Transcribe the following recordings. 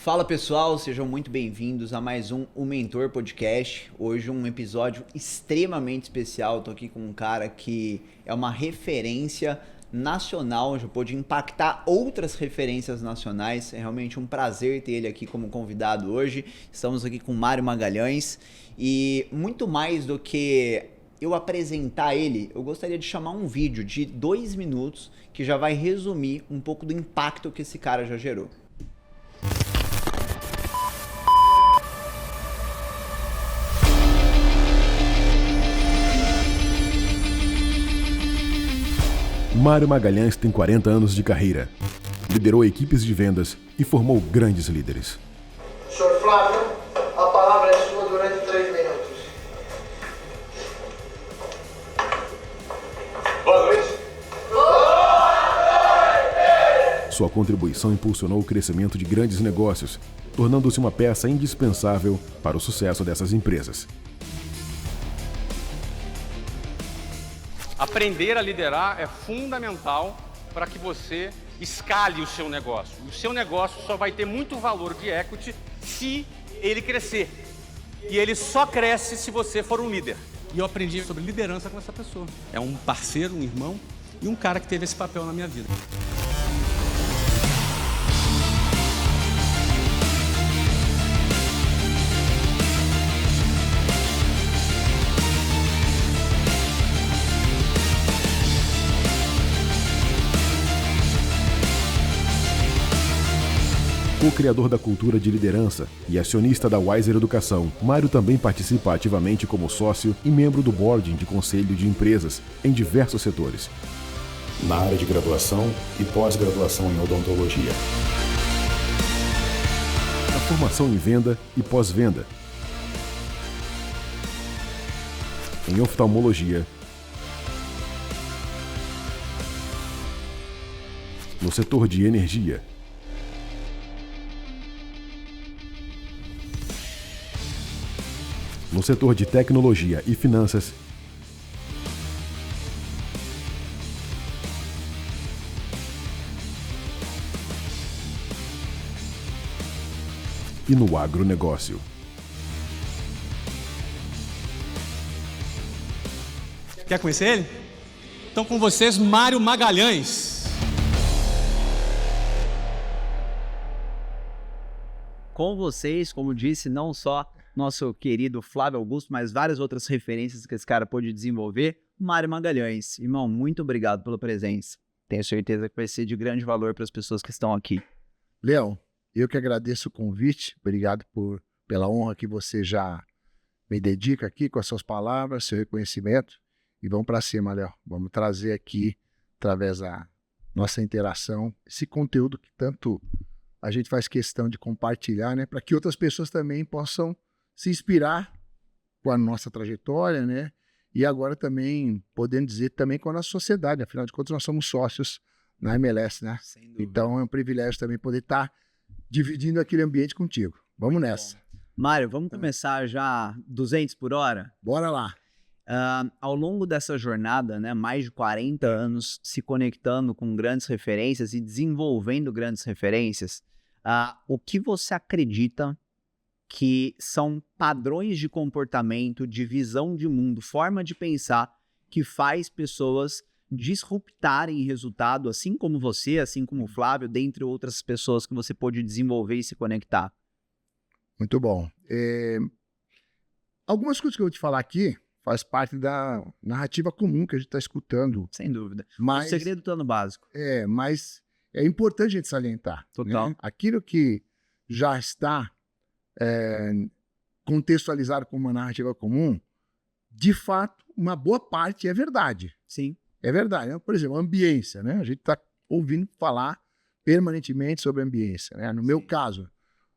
Fala pessoal, sejam muito bem-vindos a mais um O Mentor Podcast. Hoje um episódio extremamente especial. Estou aqui com um cara que é uma referência nacional, já pôde impactar outras referências nacionais. É realmente um prazer ter ele aqui como convidado hoje. Estamos aqui com Mário Magalhães e muito mais do que eu apresentar ele, eu gostaria de chamar um vídeo de 2 minutos que já vai resumir um pouco do impacto que esse cara já gerou. Mário Magalhães tem 40 anos de carreira, liderou equipes de vendas e formou grandes líderes. Senhor Flávio, a palavra é sua durante 3 minutos. Boa noite. Sua contribuição impulsionou o crescimento de grandes negócios, tornando-se uma peça indispensável para o sucesso dessas empresas. Aprender a liderar é fundamental para que você escale o seu negócio. O seu negócio só vai ter muito valor de equity se ele crescer. E ele só cresce se você for um líder. E eu aprendi sobre liderança com essa pessoa. É um parceiro, um irmão e um cara que teve esse papel na minha vida. Co-criador da cultura de liderança e acionista da Wiser Educação, Mário também participa ativamente como sócio e membro do board de conselho de empresas em diversos setores. Na área de graduação e pós-graduação em odontologia. Na formação em venda e pós-venda. Em oftalmologia. No setor de energia. No setor de tecnologia e finanças, e no agronegócio. Quer conhecer ele? Então com vocês, Mário Magalhães. Com vocês, como disse, não só nosso querido Flávio Augusto, mas várias outras referências que esse cara pôde desenvolver. Mário Magalhães, irmão, muito obrigado pela presença. Tenho certeza que vai ser de grande valor para as pessoas que estão aqui. Leão, eu que agradeço o convite, obrigado pela honra que você já me dedica aqui com as suas palavras, seu reconhecimento, e vamos para cima, Léo. Vamos trazer aqui, através da nossa interação, esse conteúdo que tanto a gente faz questão de compartilhar, né, para que outras pessoas também possam se inspirar com a nossa trajetória, né? E agora também, podendo dizer, também com a nossa sociedade. Afinal de contas, nós somos sócios na MLS, né? Sem dúvida. Então é um privilégio também poder estar dividindo aquele ambiente contigo. Vamos nessa. Mário, vamos começar já 200 por hora? Bora lá. Ao longo dessa jornada, né, mais de 40 anos se conectando com grandes referências e desenvolvendo grandes referências, o que você acredita que são padrões de comportamento, de visão de mundo, forma de pensar que faz pessoas disruptarem resultado, assim como você, assim como o Flávio, dentre outras pessoas que você pôde desenvolver e se conectar? Muito bom. Algumas coisas que eu vou te falar aqui faz parte da narrativa comum que a gente está escutando. Sem dúvida. Mas, O segredo está no básico. mas é importante a gente salientar. Total. Né? Aquilo que já está contextualizado como uma narrativa comum, de fato, uma boa parte é verdade. Sim. É verdade. Né? Por exemplo, ambiência, né? A gente está ouvindo falar permanentemente sobre ambiência. Né? No meu caso,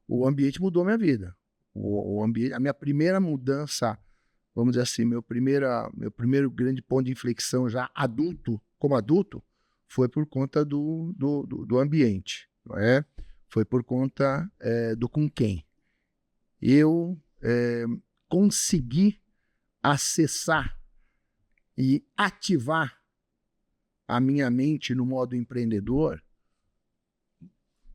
o ambiente mudou a minha vida. O ambiente, a minha primeira mudança, vamos dizer assim, meu primeiro grande ponto de inflexão já adulto, como adulto, foi por conta do ambiente. Não é? Foi por conta do com quem. Eu consegui acessar e ativar a minha mente no modo empreendedor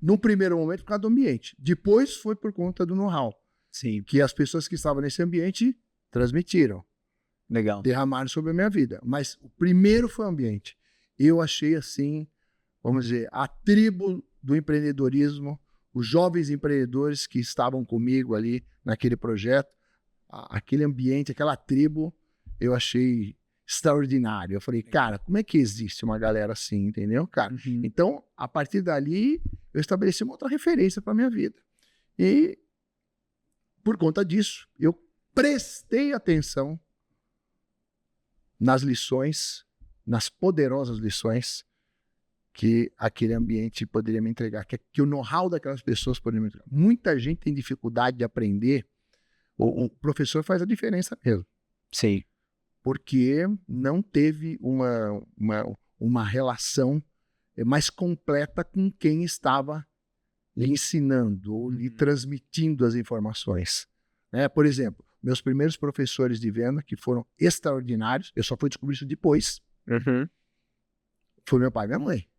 No primeiro momento, por causa do ambiente. Depois foi por conta do know-how, Sim, que as pessoas que estavam nesse ambiente transmitiram, legal. derramaram sobre a minha vida. Mas o primeiro foi o ambiente. Eu achei assim, vamos dizer, a tribo do empreendedorismo, os jovens empreendedores que estavam comigo ali naquele projeto, aquele ambiente, aquela tribo, eu achei extraordinário. Eu falei, cara, como é que existe uma galera assim, entendeu, cara? Uhum. Então, a partir dali, eu estabeleci uma outra referência para minha vida. E, por conta disso, eu prestei atenção nas lições, nas poderosas lições que aquele ambiente poderia me entregar, que o know-how daquelas pessoas poderia me entregar. Muita gente tem dificuldade de aprender. O professor faz a diferença mesmo. Sim. Porque não teve uma relação mais completa com quem estava lhe ensinando ou lhe transmitindo as informações. Né? Por exemplo, meus primeiros professores de venda, que foram extraordinários, eu só fui descobrir isso depois, foi meu pai e minha mãe.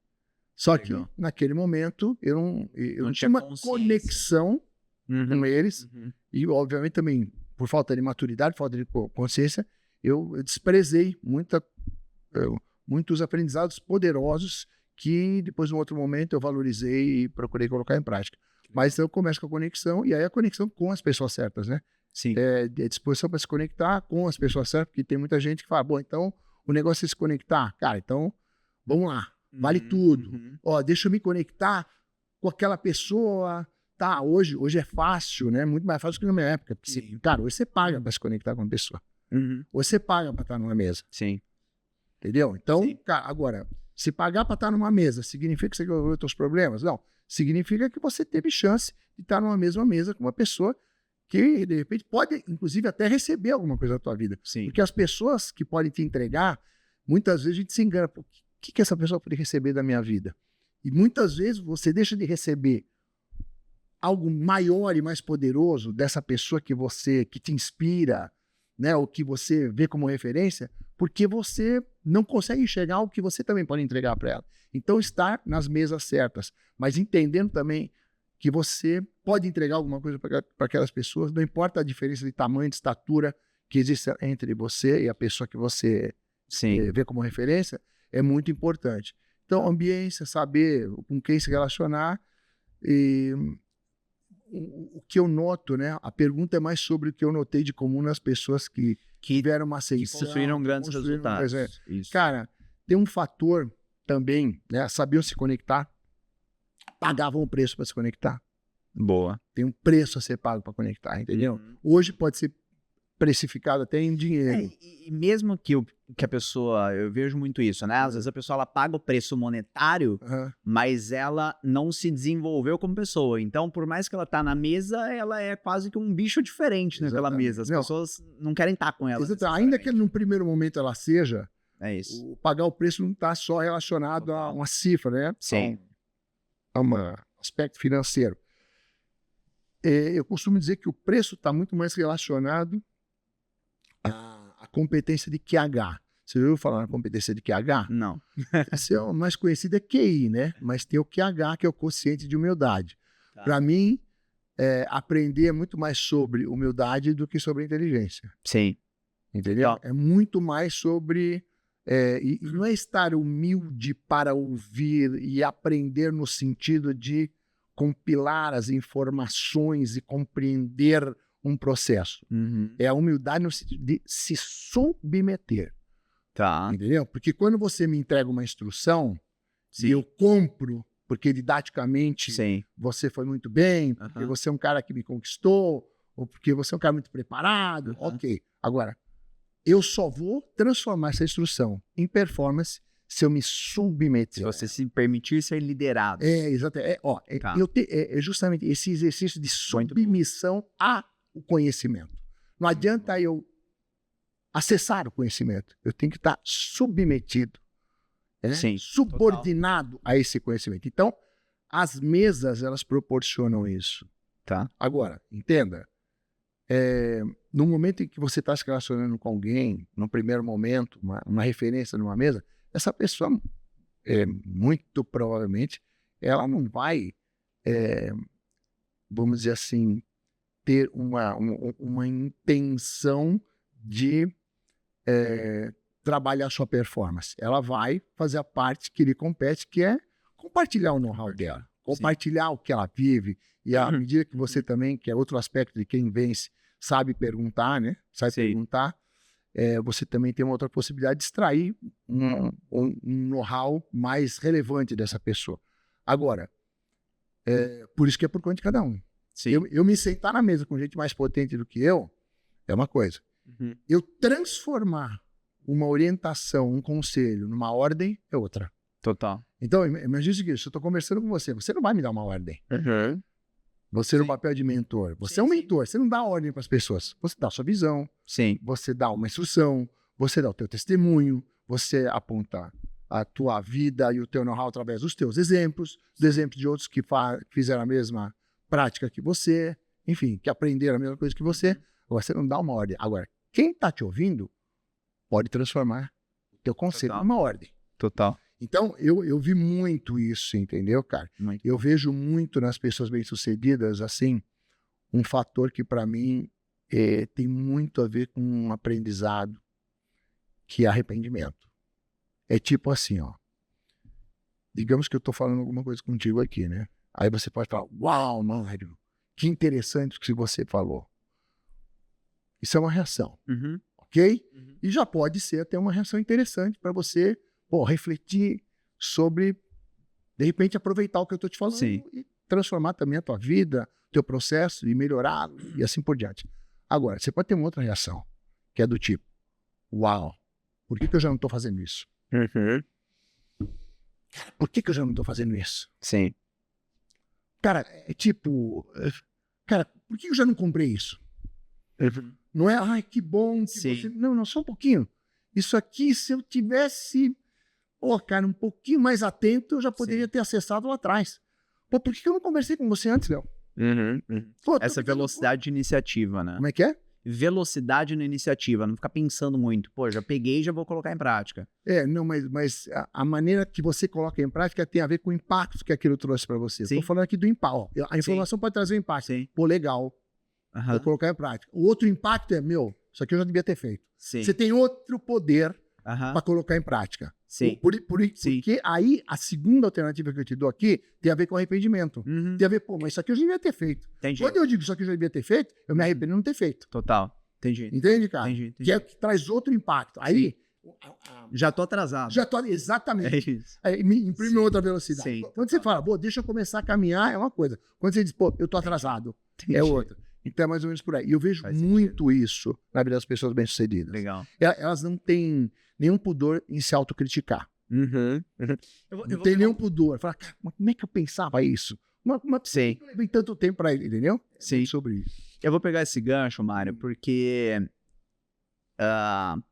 Só que, naquele momento, eu não tinha uma conexão com eles, e, obviamente, também, por falta de maturidade, falta de consciência, eu desprezei muitos aprendizados poderosos que, depois, num outro momento, eu valorizei e procurei colocar em prática. Mas eu começo com a conexão, e aí a conexão com as pessoas certas, né? Sim. De disposição para se conectar com as pessoas certas, porque tem muita gente que fala, bom, então, o negócio é se conectar. Cara, então, vamos lá, vale tudo. Ó, deixa eu me conectar com aquela pessoa. Tá, hoje é fácil, né? Muito mais fácil que na minha época. Porque, cara, hoje você paga para se conectar com uma pessoa. Hoje você paga para estar numa mesa. Sim. Entendeu? Então, Sim. cara, agora, se pagar para estar numa mesa, significa que você resolveu os seus problemas? Não. Significa que você teve chance de estar numa mesma mesa com uma pessoa que, de repente, pode, inclusive, até receber alguma coisa da tua vida. Sim. Porque as pessoas que podem te entregar, muitas vezes a gente se engana. Pô, o que essa pessoa pode receber da minha vida? E muitas vezes você deixa de receber algo maior e mais poderoso dessa pessoa que te inspira, né, ou que você vê como referência, porque você não consegue enxergar o que você também pode entregar para ela. Então, estar nas mesas certas, mas entendendo também que você pode entregar alguma coisa para aquelas pessoas, não importa a diferença de tamanho, de estatura que existe entre você e a pessoa que você vê como referência, é muito importante. Então, ambiência, saber com quem se relacionar. E o que eu noto, né? A pergunta é mais sobre o que eu notei de comum nas pessoas que tiveram uma ascensão. Que construíram grandes resultados. Isso. Cara, tem um fator também, né? Sabiam se conectar, pagavam o preço para se conectar. Boa. Tem um preço a ser pago para conectar, entendeu? Hoje pode ser precificado até em dinheiro. E mesmo que a pessoa, eu vejo muito isso, né? Às vezes a pessoa ela paga o preço monetário, mas ela não se desenvolveu como pessoa. Então, por mais que ela tá na mesa, ela é quase que um bicho diferente naquela mesa. As pessoas não querem estar com ela. Ainda que num primeiro momento ela seja, é isso. O pagar o preço não está só relacionado a uma cifra, né? Sim. A um aspecto financeiro. Eu costumo dizer que o preço está muito mais relacionado à competência de QH. Você já ouviu falar na competência de QH? Não. Essa é a mais conhecida, é QI, né? Mas tem o QH, que é o quociente de humildade. Tá. Para mim, aprender é muito mais sobre humildade do que sobre inteligência. Sim. Entendeu? É muito mais sobre... e não é estar humilde para ouvir e aprender no sentido de compilar as informações e compreender um processo. É a humildade no sentido de se submeter. Tá. Entendeu? Porque quando você me entrega uma instrução e eu compro, porque didaticamente você foi muito bem, porque você é um cara que me conquistou, ou porque você é um cara muito preparado, ok. Agora, eu só vou transformar essa instrução em performance se eu me submeter. Se você se permitir ser liderado. Exatamente. É justamente esse exercício de submissão ao conhecimento. Não adianta eu acessar o conhecimento. Eu tenho que estar submetido, subordinado a esse conhecimento. Então, as mesas, elas proporcionam isso. Tá. Agora, entenda, no momento em que você está se relacionando com alguém, no primeiro momento, uma referência numa mesa, essa pessoa, muito provavelmente, ela não vai vamos dizer assim, ter uma intenção de trabalhar a sua performance. Ela vai fazer a parte que lhe compete, que é compartilhar o know-how dela, compartilhar o que ela vive, e à medida que você também, que é outro aspecto de quem vence, sabe perguntar, né? Sabe perguntar, você também tem uma outra possibilidade de extrair um know-how mais relevante dessa pessoa. Agora, por isso que é por conta de cada um. Eu me sentar na mesa com gente mais potente do que eu, é uma coisa. Eu transformar uma orientação, um conselho, numa ordem, é outra. Total. Então, imagina o seguinte, se eu estou conversando com você, você não vai me dar uma ordem. Você no papel de mentor. Você é um mentor, você não dá ordem para as pessoas. Você dá a sua visão, você dá uma instrução, você dá o teu testemunho, você aponta a tua vida e o teu know-how através dos teus exemplos, dos exemplos de outros que fizeram a mesma prática que você, enfim, que aprenderam a mesma coisa que você. Você não dá uma ordem. Agora, quem está te ouvindo pode transformar o teu conselho numa ordem. Total. Então, eu vi muito isso, entendeu, cara? Eu vejo muito nas pessoas bem-sucedidas, assim, um fator que para mim tem muito a ver com um aprendizado, que é arrependimento. É tipo assim, ó. Digamos que eu tô falando alguma coisa contigo aqui, né? Aí você pode falar, uau, Mário, que interessante o que você falou. Isso é uma reação, ok? E já pode ser até uma reação interessante para você refletir sobre, de repente, aproveitar o que eu estou te falando e transformar também a tua vida, teu processo e melhorar e assim por diante. Agora, você pode ter uma outra reação, que é do tipo, uau, por que eu já não estou fazendo isso? Por que eu já não estou fazendo isso? Cara, é tipo, por que eu já não comprei isso? Não é, ai, que bom que você... Não, só um pouquinho. Isso aqui, se eu tivesse, cara, um pouquinho mais atento, eu já poderia ter acessado lá atrás. Pô, por que eu não conversei com você antes, Léo? Pô, essa velocidade de iniciativa, né? Como é que é? Velocidade na iniciativa, não ficar pensando muito. Pô, já peguei e já vou colocar em prática. Não, mas a maneira que você coloca em prática tem a ver com o impacto que aquilo trouxe para você. Estou falando aqui do impacto. A informação pode trazer um impacto. Pô, legal. Vou colocar em prática. O outro impacto é, isso aqui eu já devia ter feito. Você tem outro poder para colocar em prática. Porque aí a segunda alternativa que eu te dou aqui tem a ver com arrependimento. Tem a ver, mas isso aqui eu já devia ter feito. Quando eu digo isso aqui eu já devia ter feito, eu me arrependo de não ter feito. Total. Entendi. Entende, cara? Entendi. Que é o que traz outro impacto. Aí... já tô atrasado. Exatamente. É isso. Aí me imprime outra velocidade. Quando você fala, deixa eu começar a caminhar, é uma coisa. Quando você diz, eu tô atrasado, é outra. Então é mais ou menos por aí. E eu vejo muito isso na vida das pessoas bem-sucedidas. Legal. Elas não têm nenhum pudor em se autocriticar. Não tem nenhum pudor. Fala, cara, como é que eu pensava isso? Por que eu levei tanto tempo para ele, entendeu? Sobre isso. Eu vou pegar esse gancho, Mário, porque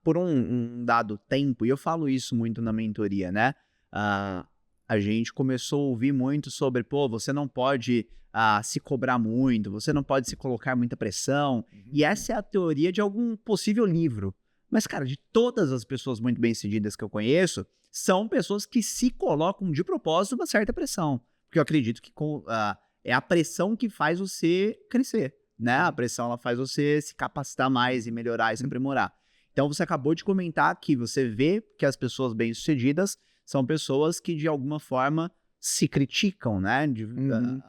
por um dado tempo, e eu falo isso muito na mentoria, né? A gente começou a ouvir muito sobre, você não pode se cobrar muito, você não pode se colocar muita pressão. E essa é a teoria de algum possível livro. Mas, cara, de todas as pessoas muito bem-sucedidas que eu conheço, são pessoas que se colocam de propósito uma certa pressão. Porque eu acredito que é a pressão que faz você crescer, né? A pressão ela faz você se capacitar mais e melhorar e se aprimorar. Então, você acabou de comentar que você vê que as pessoas bem-sucedidas são pessoas que, de alguma forma, se criticam, né?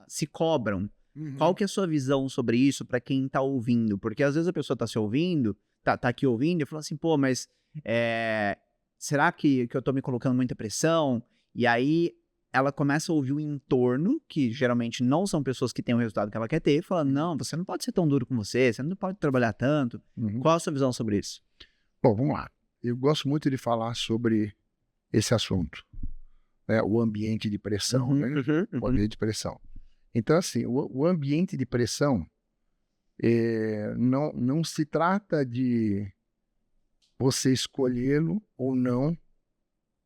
Se cobram. Qual que é a sua visão sobre isso para quem tá ouvindo? Porque às vezes a pessoa tá se ouvindo, tá aqui ouvindo e fala assim, mas será que eu tô me colocando muita pressão? E aí ela começa a ouvir o entorno, que geralmente não são pessoas que têm o resultado que ela quer ter, e fala, não, você não pode ser tão duro com você não pode trabalhar tanto. Qual a sua visão sobre isso? Bom, vamos lá. Eu gosto muito de falar sobre esse assunto, né? O ambiente de pressão, né? O ambiente de pressão. Então, assim, o ambiente de pressão não se trata de você escolhê-lo ou não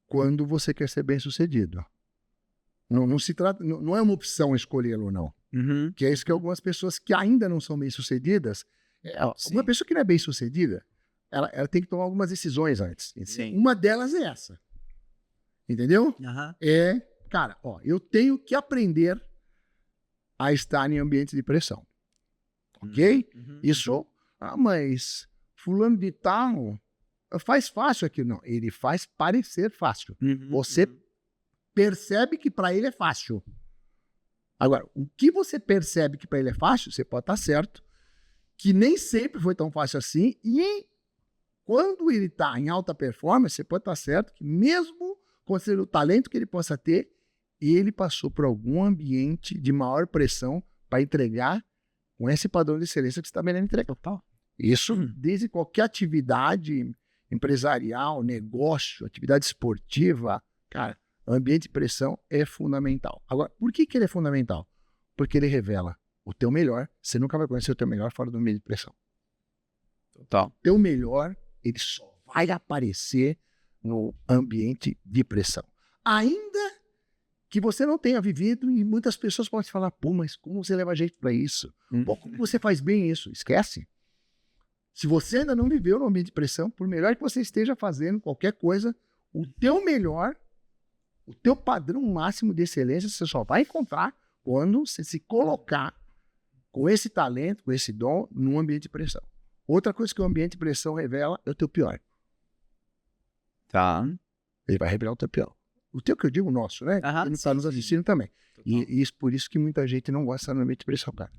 quando você quer ser bem-sucedido. Não se trata, não é uma opção escolhê-lo ou não. Que é isso que algumas pessoas que ainda não são bem-sucedidas, uma pessoa que não é bem-sucedida, ela tem que tomar algumas decisões antes. Uma delas é essa. Entendeu? Cara, eu tenho que aprender a estar em ambiente de pressão. Ok? Isso, mas fulano de tal faz fácil aqui. Não, ele faz parecer fácil. Você percebe que para ele é fácil. Agora, o que você percebe que para ele é fácil, você pode estar certo, que nem sempre foi tão fácil assim, e quando ele está em alta performance, você pode estar certo que mesmo considerando o talento que ele possa ter, ele passou por algum ambiente de maior pressão para entregar com esse padrão de excelência que você está querendo entregar. Isso desde qualquer atividade empresarial, negócio, atividade esportiva, cara, ambiente de pressão é fundamental. Agora, por que ele é fundamental? Porque ele revela o teu melhor. Você nunca vai conhecer o teu melhor fora do ambiente de pressão. Total. O teu melhor, ele só vai aparecer no ambiente de pressão. Ainda que você não tenha vivido, e muitas pessoas podem falar, pô, mas como você leva jeito para isso? Pô, como você faz bem isso? Esquece. Se você ainda não viveu no ambiente de pressão, por melhor que você esteja fazendo qualquer coisa, o teu melhor, o teu padrão máximo de excelência, você só vai encontrar quando você se colocar com esse talento, com esse dom, num ambiente de pressão. Outra coisa que o ambiente de pressão revela é o teu pior. Tá. Ele vai revelar o teu pior. O teu que eu digo, o nosso, né? Ele está nos assistindo também. E isso, por isso que muita gente não gosta no ambiente de pressão, cara.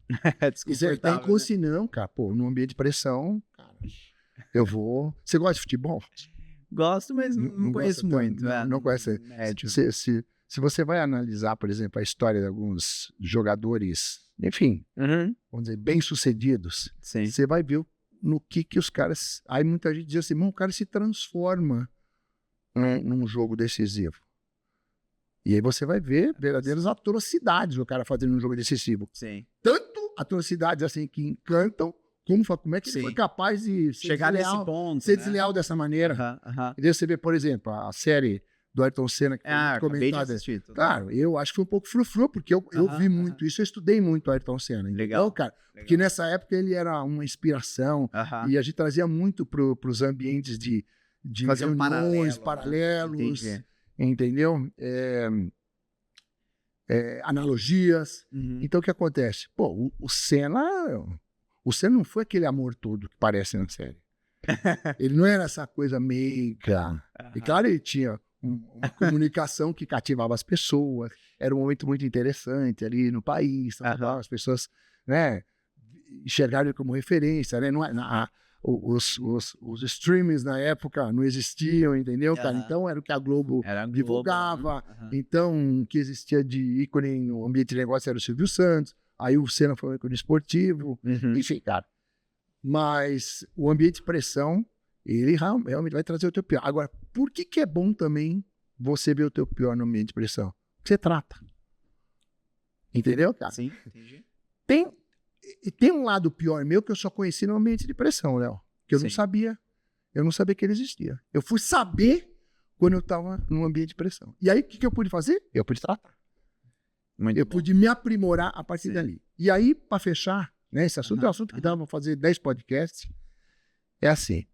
Isso é tá inconsciente, não, cara. Pô, no ambiente de pressão, cara, eu vou... Você gosta de futebol? Gosto, mas não conheço muito. Não conhece. Se você vai analisar, por exemplo, a história de alguns jogadores, enfim, vamos dizer, bem-sucedidos, você vai ver no que os caras... Aí muita gente diz assim, o cara se transforma num jogo decisivo. E aí você vai ver verdadeiras atrocidades o cara fazendo um jogo decisivo. Sim. Tanto atrocidades assim que encantam, como é que ele foi capaz de chegar nesse ponto, ser desleal dessa maneira. E daí você vê, por exemplo, a série do Ayrton Senna, que foi muito comentada. Claro, eu acho que foi um pouco frufru, porque eu vi muito isso, eu estudei muito o Ayrton Senna. Legal. Cara, porque nessa época ele era uma inspiração, e a gente trazia muito para os ambientes de fazer reuniões, paralelos, entendeu? Analogias. Então o que acontece? Pô, o Senna não foi aquele amor todo que parece na série. Ele não era essa coisa meiga. E claro, ele tinha uma comunicação que cativava as pessoas. Era um momento muito interessante ali no país. As pessoas, né, enxergaram ele como referência, né? Não é, os streamings na época não existiam, entendeu, cara? Então era o que a Globo divulgava. Então o que existia de ícone no ambiente de negócio era o Silvio Santos. Aí o Senna foi um ícone esportivo. Enfim, cara. Mas o ambiente de pressão, ele realmente vai trazer o teu pior. Agora, por que é bom também você ver o teu pior no ambiente de pressão? Porque você trata. Entendeu, cara? Sim, entendi. Tem um lado pior meu que eu só conheci no ambiente de pressão, Léo. Que eu não sabia. Eu não sabia que ele existia. Eu fui saber quando eu estava num ambiente de pressão. E aí, o que eu pude fazer? Eu pude tratar. Eu pude me aprimorar a partir dali. E aí, para fechar, né, esse assunto é um assunto que dá para fazer 10 podcasts. É assim.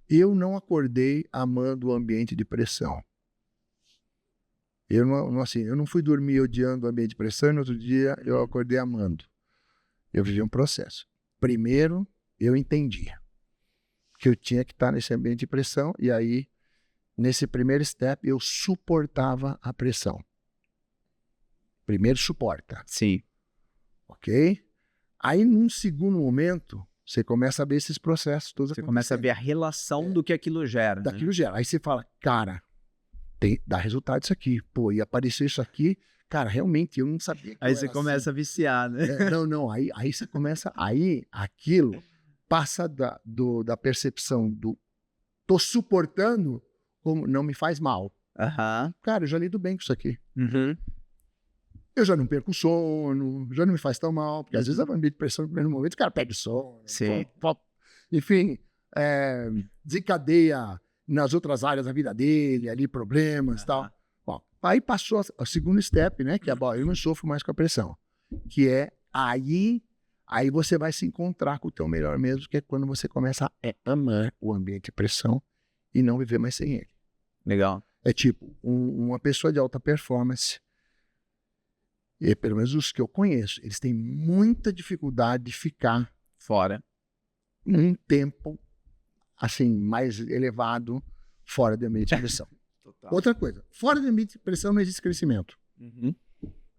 Eu não acordei amando o ambiente de pressão. Eu não fui dormir odiando o ambiente de pressão e no outro dia eu acordei amando. Eu vivi um processo. Primeiro, eu entendi que eu tinha que estar nesse ambiente de pressão e aí, nesse primeiro step, eu suportava a pressão. Primeiro suporta. Sim. Ok? Aí, num segundo momento, você começa a ver esses processos todos acontecendo. Você começa a ver a relação do que aquilo gera. Daquilo gera. Aí você fala, cara, dá resultado isso aqui. Pô, e apareceu isso aqui. Cara, realmente, eu não sabia que aí você começa a viciar, né? Aí você começa... Aí, aquilo passa da percepção do tô suportando como não me faz mal. Cara, eu já lido bem com isso aqui. Eu já não perco o sono, já não me faz tão mal, porque às vezes a ambiente de pressão no primeiro momento, o cara perde o sono. Sim. Enfim, desencadeia nas outras áreas da vida dele, ali, problemas e tal. Bom, aí passou o segundo step, né? Que é, bom, eu não sofro mais com a pressão. Que é aí você vai se encontrar com o teu melhor mesmo, que é quando você começa a amar o ambiente de pressão e não viver mais sem ele. Legal. É tipo, uma pessoa de alta performance, e pelo menos os que eu conheço, eles têm muita dificuldade de ficar Fora. um tempo assim mais elevado fora do ambiente de pressão. Total. Outra coisa, fora do ambiente de pressão não existe crescimento. Uhum.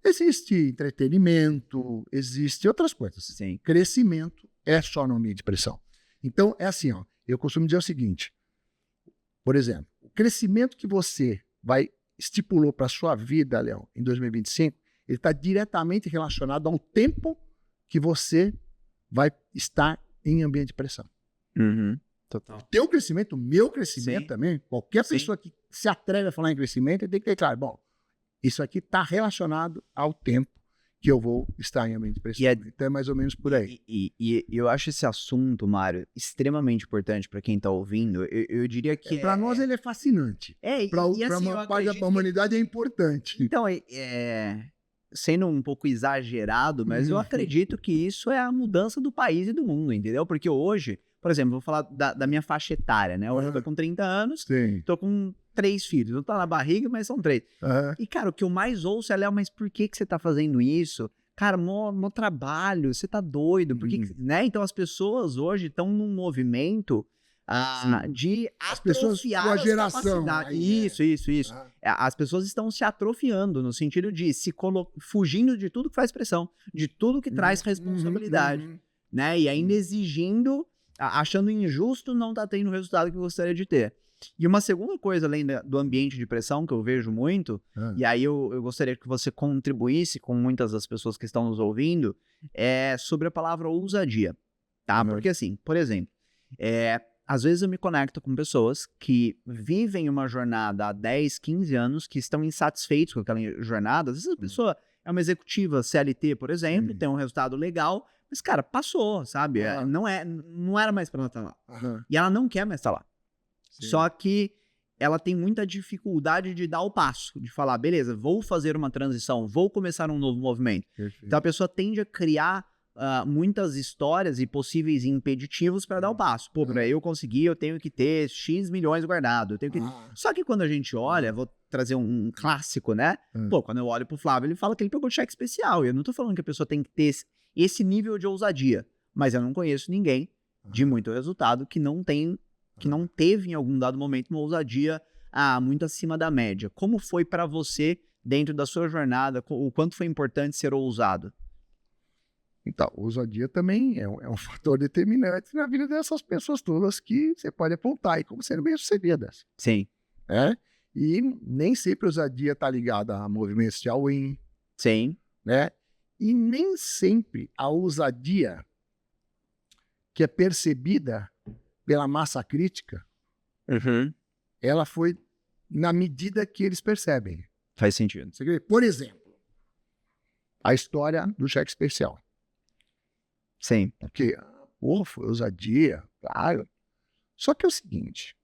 Existe entretenimento, existe outras coisas. Sim. Crescimento é só no ambiente de pressão. Então, é assim, ó, eu costumo dizer o seguinte, por exemplo, o crescimento que você estipulou para a sua vida, Leão, em 2025, ele está diretamente relacionado ao tempo que você vai estar em ambiente de pressão. Uhum. Total. O teu crescimento, o meu crescimento Sim. também, qualquer Sim. pessoa que se atreve a falar em crescimento, ele tem que ter claro, bom, isso aqui está relacionado ao tempo que eu vou estar em ambiente de pressão. E é- Então é mais ou menos por aí. E eu acho esse assunto, Mário, extremamente importante para quem tá ouvindo. Eu diria que Para nós ele é fascinante. Para Para uma parte da humanidade é importante. Então, sendo um pouco exagerado, mas eu acredito que isso é a mudança do país e do mundo, entendeu? Porque hoje, por exemplo, vou falar da minha faixa etária, né? Hoje eu tô com 30 anos, Sim. tô com 3 filhos. Não tá na barriga, mas são 3. Aham. E, cara, o que eu mais ouço é, Léo, mas por que você tá fazendo isso? Cara, mó trabalho, você tá doido, por que que-" né? Então as pessoas hoje estão num movimento de As pessoas atrofiar com a as geração, capacidades. aí, né? Isso. Ah. As pessoas estão se atrofiando no sentido de fugindo de tudo que faz pressão, de tudo que traz responsabilidade, né? E ainda exigindo, achando injusto não tá tendo o resultado que gostaria de ter. E uma segunda coisa, além do ambiente de pressão, que eu vejo muito, e aí eu gostaria que você contribuísse com muitas das pessoas que estão nos ouvindo, é sobre a palavra ousadia, tá? Porque assim, por exemplo, às vezes eu me conecto com pessoas que vivem uma jornada há 10, 15 anos, que estão insatisfeitos com aquela jornada. Às vezes a pessoa é uma executiva CLT, por exemplo, tem um resultado legal, mas, cara, passou, sabe? Não era mais pra ela estar lá. Aham. E ela não quer mais estar lá. Sim. Só que ela tem muita dificuldade de dar o passo, de falar, beleza, vou fazer uma transição, vou começar um novo movimento. Perfeito. Então a pessoa tende a criar muitas histórias e possíveis impeditivos para dar o passo. Pô, para eu conseguir, eu tenho que ter X milhões guardado. Eu tenho que... Só que quando a gente olha, vou trazer um clássico, né? Pô, quando eu olho pro Flávio, ele fala que ele pegou cheque especial. E eu não tô falando que a pessoa tem que ter esse nível de ousadia. Mas eu não conheço ninguém de muito resultado que não teve em algum dado momento uma ousadia muito acima da média. Como foi para você, dentro da sua jornada, o quanto foi importante ser ousado? Então, ousadia também é um fator determinante na vida dessas pessoas todas que você pode apontar aí como sendo bem-sucedidas. Sim. Né? E nem sempre a ousadia está ligada a movimentos de all-in, Sim. né? E nem sempre a ousadia que é percebida pela massa crítica, ela foi na medida que eles percebem. Faz sentido. Você quer ver? Por exemplo, a história do cheque especial. Sim. Porque, foi ousadia, claro. Só que é o seguinte,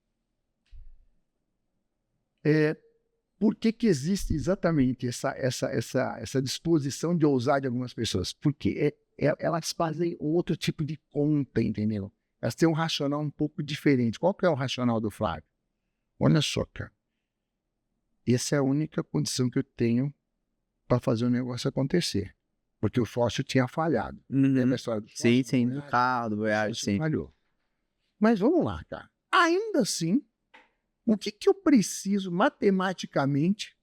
por que existe exatamente essa disposição de ousar de algumas pessoas? Porque elas fazem outro tipo de conta, entendeu? Elas têm um racional um pouco diferente. Qual que é o racional do Flávio? Olha só, cara. Essa é a única condição que eu tenho para fazer o negócio acontecer. Porque o sócio tinha falhado. Lembra a história do sócio? Sim, do carro, do Voyage, sim. Falhou. Mas vamos lá, cara. Ainda assim, o que eu preciso matematicamente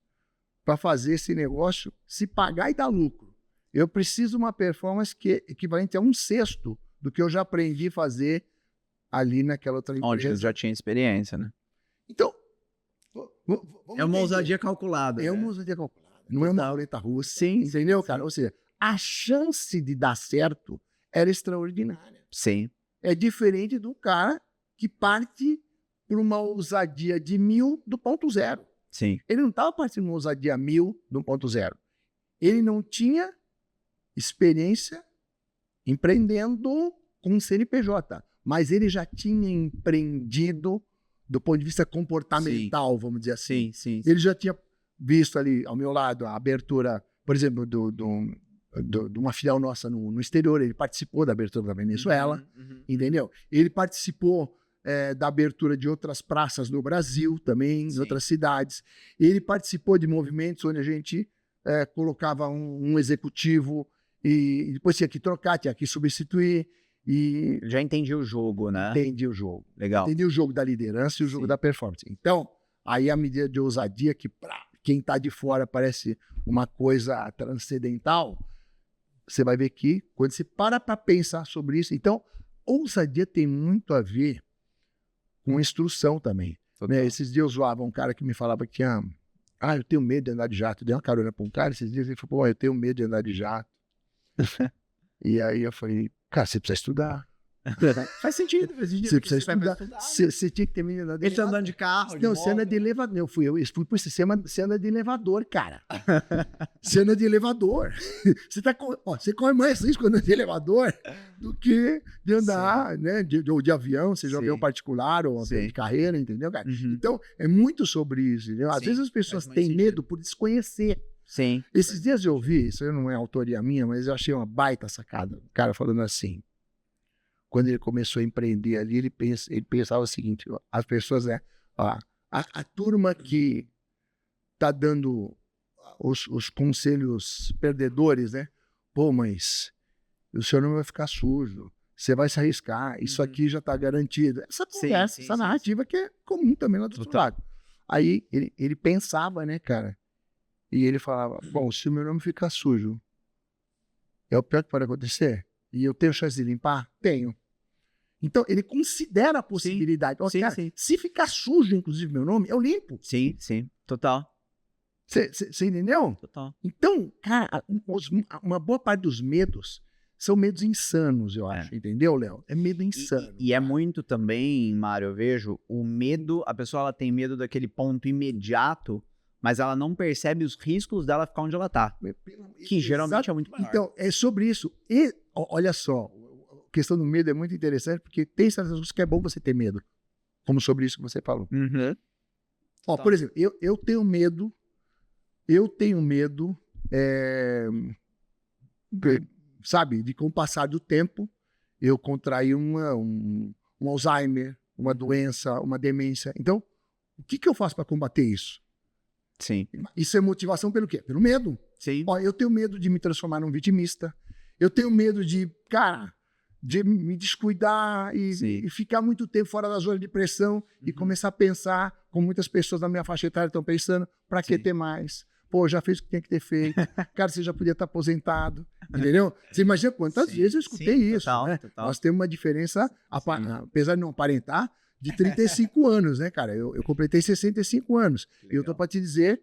para fazer esse negócio se pagar e dar lucro? Eu preciso de uma performance que é equivalente a 1/6 do que eu já aprendi a fazer ali naquela outra empresa. Onde eu já tinha experiência, né? Então, É uma entender. ousadia calculada. É uma ousadia calculada. Não é uma roleta russa. Sim, Entendeu, cara? Ou seja, a chance de dar certo era extraordinária. Sim. É diferente do cara que parte por uma ousadia de 1000 do ponto zero. Sim. Ele não estava partindo de uma ousadia 1000 do ponto zero. Ele não tinha experiência empreendendo com CNPJ, mas ele já tinha empreendido do ponto de vista comportamental, vamos dizer assim. Sim. Ele já tinha visto ali ao meu lado a abertura, por exemplo, de uma filial nossa no exterior. Ele participou da abertura da Venezuela, entendeu? Ele participou da abertura de outras praças no Brasil também, em outras cidades. Ele participou de movimentos onde a gente colocava um executivo e depois tinha que trocar, tinha que substituir. E Já entendi o jogo, né? entendi o jogo. Legal. Entendi o jogo da liderança e o jogo Sim. da performance. Então, aí a medida de ousadia que pra quem está de fora parece uma coisa transcendental, você vai ver que quando você para pensar sobre isso, então, ousadia tem muito a ver com instrução também. Né? Esses dias eu zoava um cara que me falava que eu tenho medo de andar de jato. Eu dei uma carona para um cara, esses dias ele falou, eu tenho medo de andar de jato. E aí eu falei, cara, você precisa estudar. Faz sentido. Você precisa estudar. Você tinha que ter medo de andar de Ele tá elevador. andando de carro, Não, de você anda moto. de elevador. Eu fui por isso, você anda de elevador, cara. Você anda de elevador. Você corre mais risco andando de elevador do que de andar, né, de avião, seja Sim. avião particular ou avião Sim. de carreira, entendeu, cara? Uhum. Então, é muito sobre isso, entendeu? Às Sim, vezes as pessoas faz muito têm sentido. medo por desconhecer. Sim. Esses dias eu vi, isso aí não é autoria minha, mas eu achei uma baita sacada. O cara falando assim, quando ele começou a empreender ali, ele pensava o seguinte, ó, as pessoas, a turma que tá dando os conselhos perdedores, né? Pô, mas o seu nome vai ficar sujo, você vai se arriscar, isso aqui já tá garantido. Essa conversa, sim, essa sim, narrativa que é comum também lá do outro lado. Aí ele pensava, né, cara? E ele falava, bom, se o meu nome ficar sujo, é o pior que pode acontecer? E eu tenho chance de limpar? Tenho. Então, ele considera a possibilidade. Ó, sim, cara, sim. se ficar sujo, inclusive, meu nome, eu limpo. Sim, sim. Total. Você entendeu? Total. Então, cara, uma boa parte dos medos são medos insanos, eu acho. Entendeu, Léo? É medo insano. E é muito também, Mário, eu vejo, o medo, a pessoa ela tem medo daquele ponto imediato, mas ela não percebe os riscos dela ficar onde ela tá. Que geralmente é muito maior. Então, é sobre isso. E, olha só, a questão do medo é muito interessante, porque tem certas coisas que é bom você ter medo. Como sobre isso que você falou. Uhum. Ó, por exemplo, eu tenho medo, sabe, de com o passar do tempo, eu contrair um Alzheimer, uma doença, uma demência. Então, o que eu faço para combater isso? Sim. Isso é motivação pelo quê? Pelo medo. Sim. Ó, eu tenho medo de me transformar num vitimista. Eu tenho medo de, cara, de me descuidar e ficar muito tempo fora da zona de pressão e começar a pensar, como muitas pessoas da minha faixa etária estão pensando, para que ter mais? Pô, já fez o que tinha que ter feito. Cara, você já podia estar aposentado. Entendeu? Você imagina quantas vezes eu escutei isso. Total, né? total. Nós temos uma diferença, apesar de não aparentar, de 35 anos, né, cara? Eu completei 65 anos. E eu tô para te dizer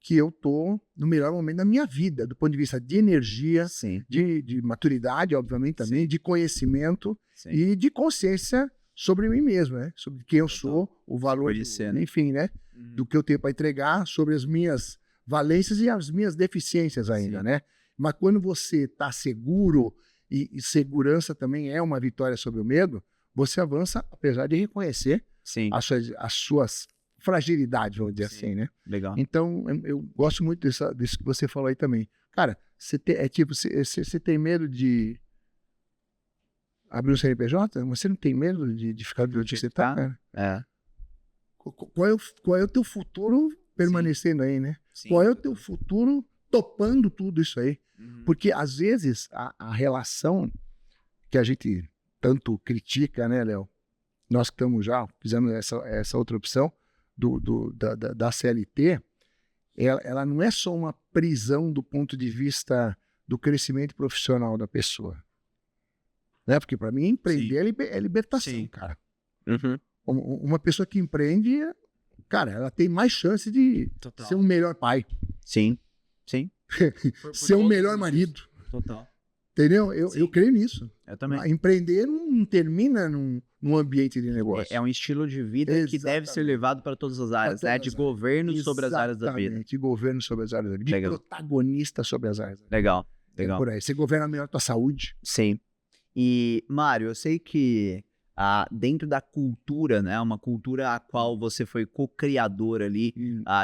que eu tô no melhor momento da minha vida, do ponto de vista de energia, de maturidade, obviamente, também, de conhecimento e de consciência sobre mim mesmo, né? Sobre quem eu sou, o valor, enfim, né? Do que eu tenho para entregar, sobre as minhas valências e as minhas deficiências ainda, né? Mas quando você está seguro, e segurança também é uma vitória sobre o medo, você avança, apesar de reconhecer as suas fragilidades, vamos dizer assim, né? Legal. Então, eu gosto muito disso que você falou aí também. Cara, você tem medo de abrir um CNPJ? Você não tem medo de ficar do onde você tá, cara? É. Qual é o teu futuro permanecendo aí, né? Qual é o teu futuro topando tudo isso aí? Porque, às vezes, a relação que a gente tanto critica, né, Léo? Nós que estamos já, fizemos essa outra opção da CLT, ela não é só uma prisão do ponto de vista do crescimento profissional da pessoa. Né? Porque, para mim, empreender é libertação, cara. Uma pessoa que empreende, cara, ela tem mais chance de ser um melhor pai. Sim. Ser um melhor marido. Total. Entendeu? Eu creio nisso. Eu também. Empreender não termina num ambiente de negócio. É um estilo de vida que deve ser levado para todas as áreas, né? De governo sobre as áreas da vida. De governo sobre as áreas da vida. De protagonista sobre as áreas da vida. Legal. É por aí. Você governa melhor a tua saúde. Sim. E, Mário, eu sei que dentro da cultura, né? Uma cultura a qual você foi co-criador ali,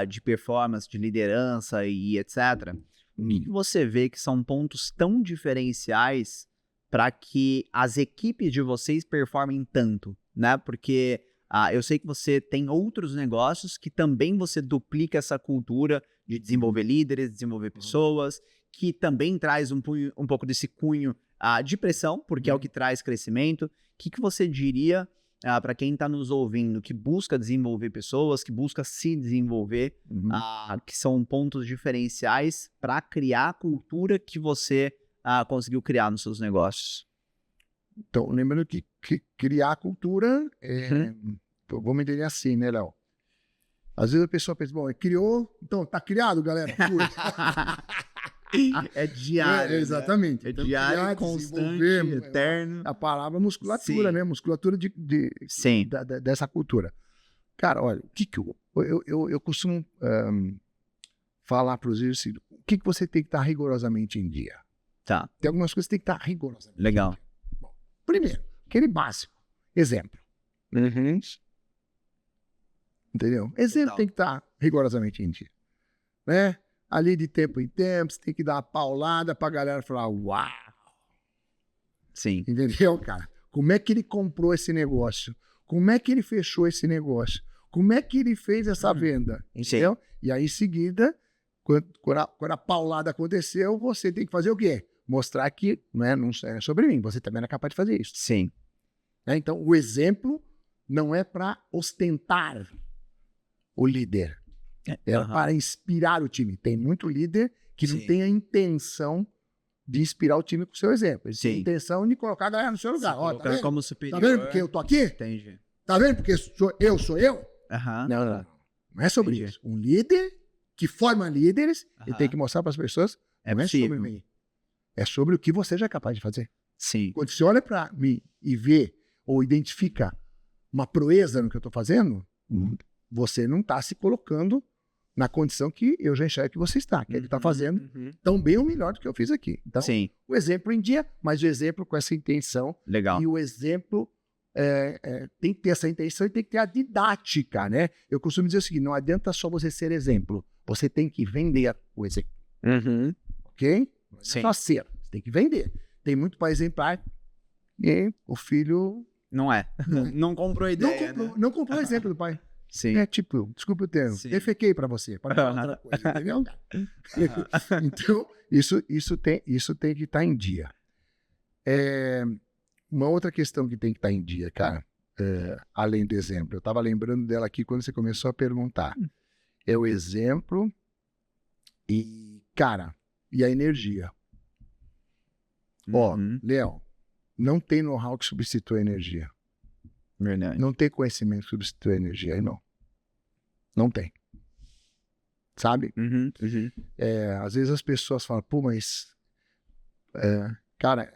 de performance, de liderança e etc. O que você vê que são pontos tão diferenciais para que as equipes de vocês performem tanto, né? Porque Eu sei que você tem outros negócios que também você duplica essa cultura de desenvolver líderes, desenvolver pessoas, que também traz um pouco desse cunho de pressão, porque é o que traz crescimento. O que você diria para quem está nos ouvindo, que busca desenvolver pessoas, que busca se desenvolver, que são pontos diferenciais para criar a cultura que você conseguiu criar nos seus negócios? Então, lembrando que criar cultura, vamos entender assim, né, Léo? Às vezes a pessoa pensa, bom, criou, então tá criado, galera. É diário. Exatamente. Né? É então, diário, criar, constante, eterno. A palavra musculatura, né? Musculatura Sim. Dessa cultura. Cara, olha, o que eu costumo falar para os assim, o que você tem que estar rigorosamente em dia? Tá. Tem algumas coisas que tem que estar rigorosamente Legal. em dia. Bom, primeiro, aquele básico. Exemplo. Entendeu? Exemplo tem que estar rigorosamente em dia. Né? Ali de tempo em tempo, você tem que dar uma paulada pra galera falar, uau! Sim. Entendeu, cara? Como é que ele comprou esse negócio? Como é que ele fechou esse negócio? Como é que ele fez essa venda? Entendeu? Sim. E aí, em seguida, quando a paulada aconteceu, você tem que fazer o quê? Mostrar que não é sobre mim, você também é capaz de fazer isso. Sim. Então, o exemplo não é para ostentar o líder. É para inspirar o time. Tem muito líder que não tem a intenção de inspirar o time com o seu exemplo. Ele tem a intenção de colocar a galera no seu lugar. Ó, tá vendo? Como superior. Tá vendo porque eu tô aqui? Entendi. Tá vendo porque sou eu? Não é sobre isso. Um líder que forma líderes, ele tem que mostrar para as pessoas, não é sobre mim. É sobre o que você já é capaz de fazer. Sim. Quando você olha para mim e vê ou identifica uma proeza no que eu estou fazendo, você não está se colocando na condição que eu já enxergo que você está, que ele está fazendo tão bem ou melhor do que eu fiz aqui. Então, o exemplo em dia, mas o exemplo com essa intenção. Legal. E o exemplo tem que ter essa intenção e tem que ter a didática, né? Eu costumo dizer o seguinte, não adianta só você ser exemplo, você tem que vender o exemplo. Ok? Não é só ser, você tem que vender. Tem muito para exemplar e o filho... Não é. Não comprou a ideia. Não comprou o exemplo do pai. Sim. É tipo, desculpa o termo, defequei pra você, pode falar outra coisa, entendeu? Então, isso tem que estar em dia. Uma outra questão que tem que estar em dia, cara, além do exemplo, eu estava lembrando dela aqui quando você começou a perguntar, é o exemplo e, cara, e a energia. Ó, Léo, não tem know-how que substitua a energia. Verdade. Não tem conhecimento que substitui a energia aí, não. Não tem. Sabe? Às vezes as pessoas falam, pô, mas... cara,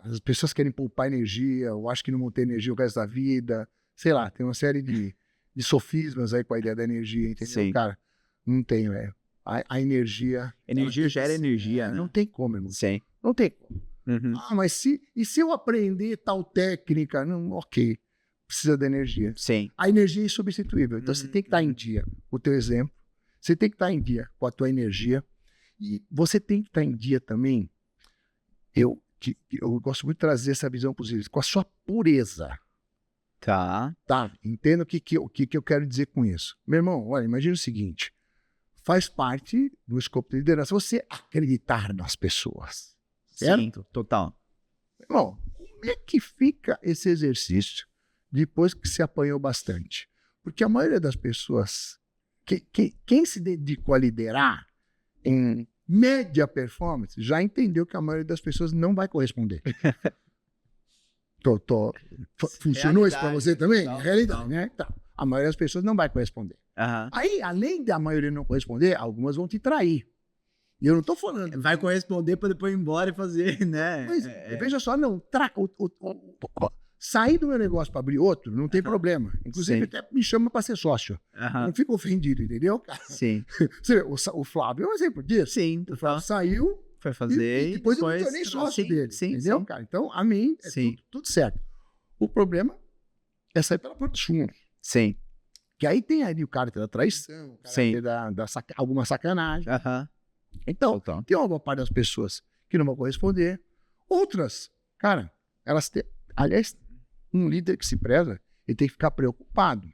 as pessoas querem poupar energia, eu acho que não vão ter energia o resto da vida. Sei lá, tem uma série de sofismas aí com a ideia da energia, entendeu? Sim. Cara, não tem, velho. A energia... Energia gera energia, né? Não tem como, irmão. Sim. Não tem como. Mas se eu aprender tal técnica? Não, ok. Precisa da energia. Sim. A energia é insubstituível. Então você tem que estar em dia com o teu exemplo. Você tem que estar em dia com a tua energia. E você tem que estar em dia também. Eu gosto muito de trazer essa visão positiva. Com a sua pureza. Tá. Entenda o que eu quero dizer com isso. Meu irmão, olha, imagina o seguinte. Faz parte do escopo de liderança você acreditar nas pessoas. Certo? Sim, total. Irmão, como é que fica esse exercício depois que se apanhou bastante? Porque a maioria das pessoas, quem se dedicou a liderar em média performance, já entendeu que a maioria das pessoas não vai corresponder. Funcionou isso para você também? É realidade, né? Tá. A maioria das pessoas não vai corresponder. Aí, além da maioria não corresponder, algumas vão te trair. E eu não tô falando... Vai corresponder para depois ir embora e fazer, né? Mas, veja só, não. Sair do meu negócio para abrir outro, não tem problema. Inclusive, até me chama para ser sócio. Não fico ofendido, entendeu, cara? Sim. Você vê, o Flávio é um exemplo disso. Sim. O Flávio saiu... Foi fazer e depois eu me tornei sócio dele. Entendeu, cara? Então, a mim, tudo certo. O problema é sair pela porta dos fundos. Sim. Que aí tem ali o cara da traição, o cara tem alguma sacanagem. Então, tem uma boa parte das pessoas que não vão corresponder. Outras, cara, elas têm... Aliás, um líder que se preza, ele tem que ficar preocupado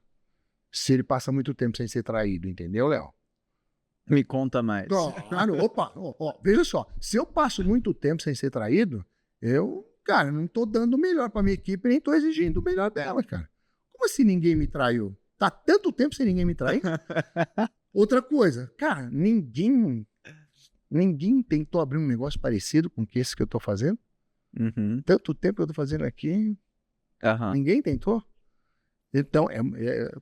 se ele passa muito tempo sem ser traído, entendeu, Léo? Me conta mais. Claro, opa, ó, veja só, se eu passo muito tempo sem ser traído, cara, não tô dando o melhor pra minha equipe, nem tô exigindo o melhor dela, cara. Como assim ninguém me traiu? Tá tanto tempo sem ninguém me trair? Outra coisa, cara, ninguém tentou abrir um negócio parecido com esse que eu tô fazendo? Tanto tempo que eu tô fazendo aqui, ninguém tentou? Então,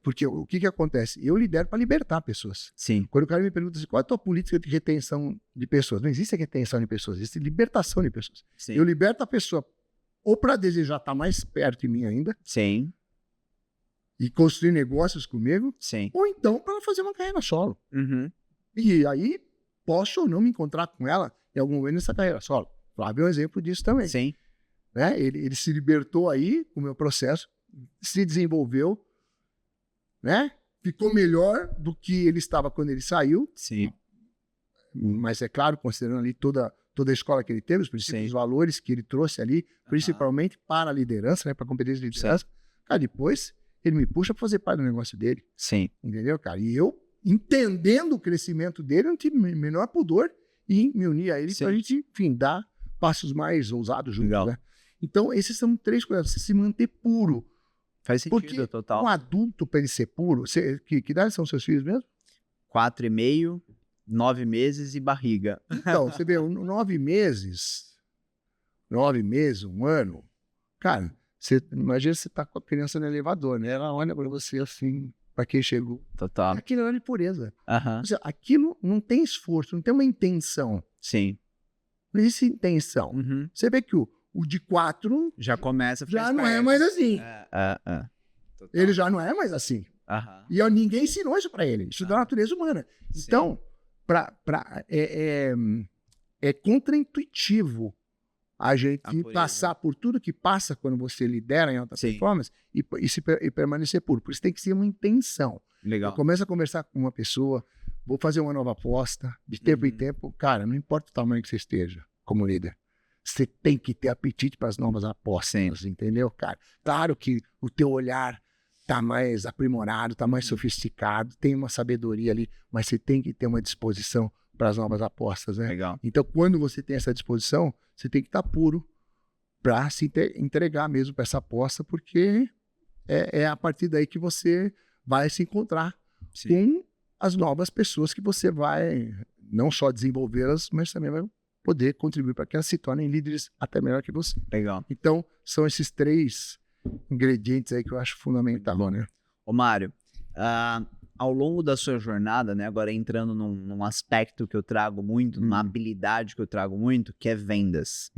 porque o que acontece? Eu lidero para libertar pessoas. Sim. Quando o cara me pergunta assim, qual é a tua política de retenção de pessoas? Não existe retenção de pessoas, existe libertação de pessoas. Sim. Eu liberto a pessoa ou para desejar estar mais perto de mim ainda, Sim. e construir negócios comigo, Sim. ou então para fazer uma carreira solo. Uhum. E aí, posso ou não me encontrar com ela em algum momento nessa carreira solo. Flávio é um exemplo disso também. Sim. Né? Ele se libertou aí com o meu processo, se desenvolveu, né? Ficou melhor do que ele estava quando ele saiu. Sim. Mas é claro, considerando ali toda a escola que ele teve, os princípios, os valores que ele trouxe ali, principalmente para a liderança, né? Para a competência de liderança. Cara, depois ele me puxa para fazer parte do negócio dele. Sim. Entendeu, cara? E eu, entendendo o crescimento dele, eu não tive o menor pudor em me unir a ele para a gente, enfim, dar passos mais ousados juntos, Legal. né? Então, esses são 3 coisas. Você se manter puro. Faz sentido, Porque total. um adulto, para ele ser puro, que idade são seus filhos mesmo? 4,5, 9 meses e barriga. Então, você vê, 9 meses, 1 ano, cara, imagina você tá com a criança no elevador, né? Ela olha para você assim, para quem chegou. Total. Aquilo é de pureza. Aham. Ou seja, aquilo não tem esforço, não tem uma intenção. Sim. Não existe intenção. Uhum. Você vê que o de 4 Já começa a ficar já não é esperto. mais assim. Total. Ele já não é mais assim. Aham. E ninguém ensinou isso para ele. Isso da natureza humana. Sim. Então, é contraintuitivo a gente A pureza. passar por tudo que passa quando você lidera em alta Sim. performance e permanecer puro. Por isso tem que ser uma intenção. Legal. Eu começo a conversar com uma pessoa, vou fazer uma nova aposta, de tempo em tempo. Cara, não importa o tamanho que você esteja como líder. Você tem que ter apetite para as novas apostas, entendeu, cara? Claro que o teu olhar tá mais aprimorado, tá mais sofisticado, tem uma sabedoria ali, mas você tem que ter uma disposição para as novas apostas, né? Legal. Então, quando você tem essa disposição, você tem que estar puro para se entregar mesmo para essa aposta, porque é a partir daí que você vai se encontrar com as novas pessoas que você vai não só desenvolvê-las, mas também vai poder contribuir para que elas se tornem líderes até melhor que você. Legal. Então, são esses 3 ingredientes aí que eu acho fundamental, né? Ô, Mário, ao longo da sua jornada, né, agora entrando num aspecto que eu trago muito, numa habilidade que eu trago muito, que é vendas.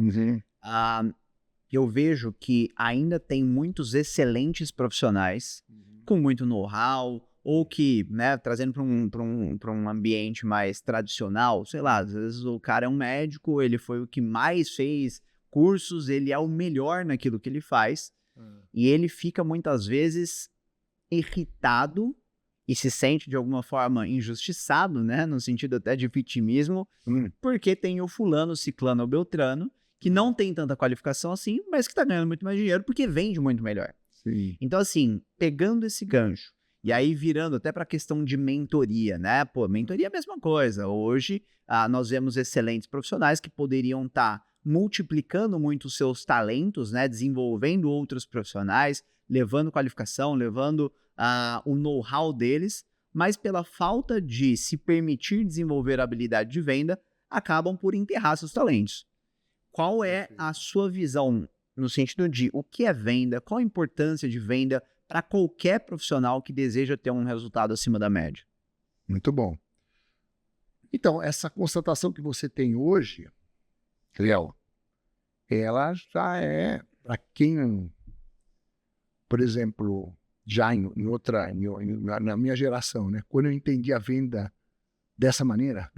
Eu vejo que ainda tem muitos excelentes profissionais com muito know-how, ou que, né, trazendo para um ambiente mais tradicional, sei lá, às vezes o cara é um médico, ele foi o que mais fez cursos, ele é o melhor naquilo que ele faz, e ele fica muitas vezes irritado e se sente de alguma forma injustiçado, né, no sentido até de vitimismo, porque tem o fulano, ciclano ou beltrano, que não tem tanta qualificação assim, mas que tá ganhando muito mais dinheiro porque vende muito melhor. Sim. Então, assim, pegando esse gancho, e aí virando até para a questão de mentoria, né? Pô, mentoria é a mesma coisa. Hoje, nós vemos excelentes profissionais que poderiam estar multiplicando muito os seus talentos, né? Desenvolvendo outros profissionais, levando qualificação, levando o know-how deles, mas pela falta de se permitir desenvolver a habilidade de venda, acabam por enterrar seus talentos. Qual é a sua visão no sentido de o que é venda, qual a importância de venda para qualquer profissional que deseja ter um resultado acima da média? Muito bom. Então, essa constatação que você tem hoje, Léo, ela já é para quem, por exemplo, já na minha geração, né? Quando eu entendi a venda dessa maneira,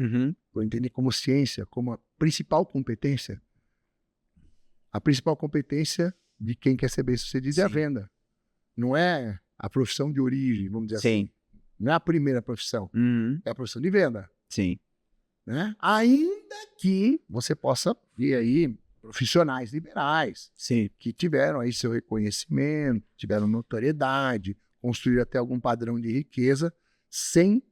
eu entendi como ciência, como a principal competência de quem quer ser bem-sucedido é a venda. Não é a profissão de origem, vamos dizer assim. Não é a primeira profissão. É a profissão de venda. Sim. Né? Ainda que você possa ver aí profissionais liberais, Sim. que tiveram aí seu reconhecimento, tiveram notoriedade, construíram até algum padrão de riqueza, sem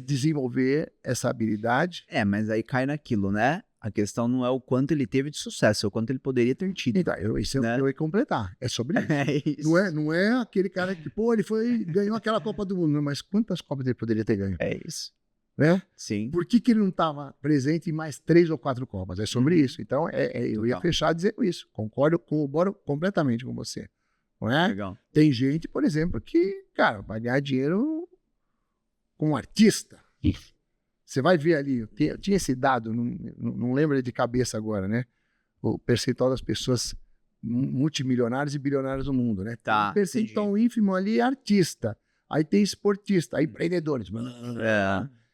desenvolver essa habilidade. Mas aí cai naquilo, né? A questão não é o quanto ele teve de sucesso, é o quanto ele poderia ter tido. Então, isso né? eu ia completar. É sobre isso. É isso. Não é aquele cara que, ele ganhou aquela Copa do Mundo, não, mas quantas Copas ele poderia ter ganho? É isso. Né? Sim. Por que ele não estava presente em mais 3 ou 4 Copas? É sobre isso. Então, eu ia fechar dizendo isso. Corroboro completamente com você. Não é? Legal. Tem gente, por exemplo, que, cara, vai ganhar dinheiro com um artista. Você vai ver ali, eu tinha esse dado, não lembro de cabeça agora, né? O percentual das pessoas multimilionárias e bilionárias do mundo, né? Tá, Tem um percentual ínfimo ali é artista. Aí tem esportista, aí empreendedores.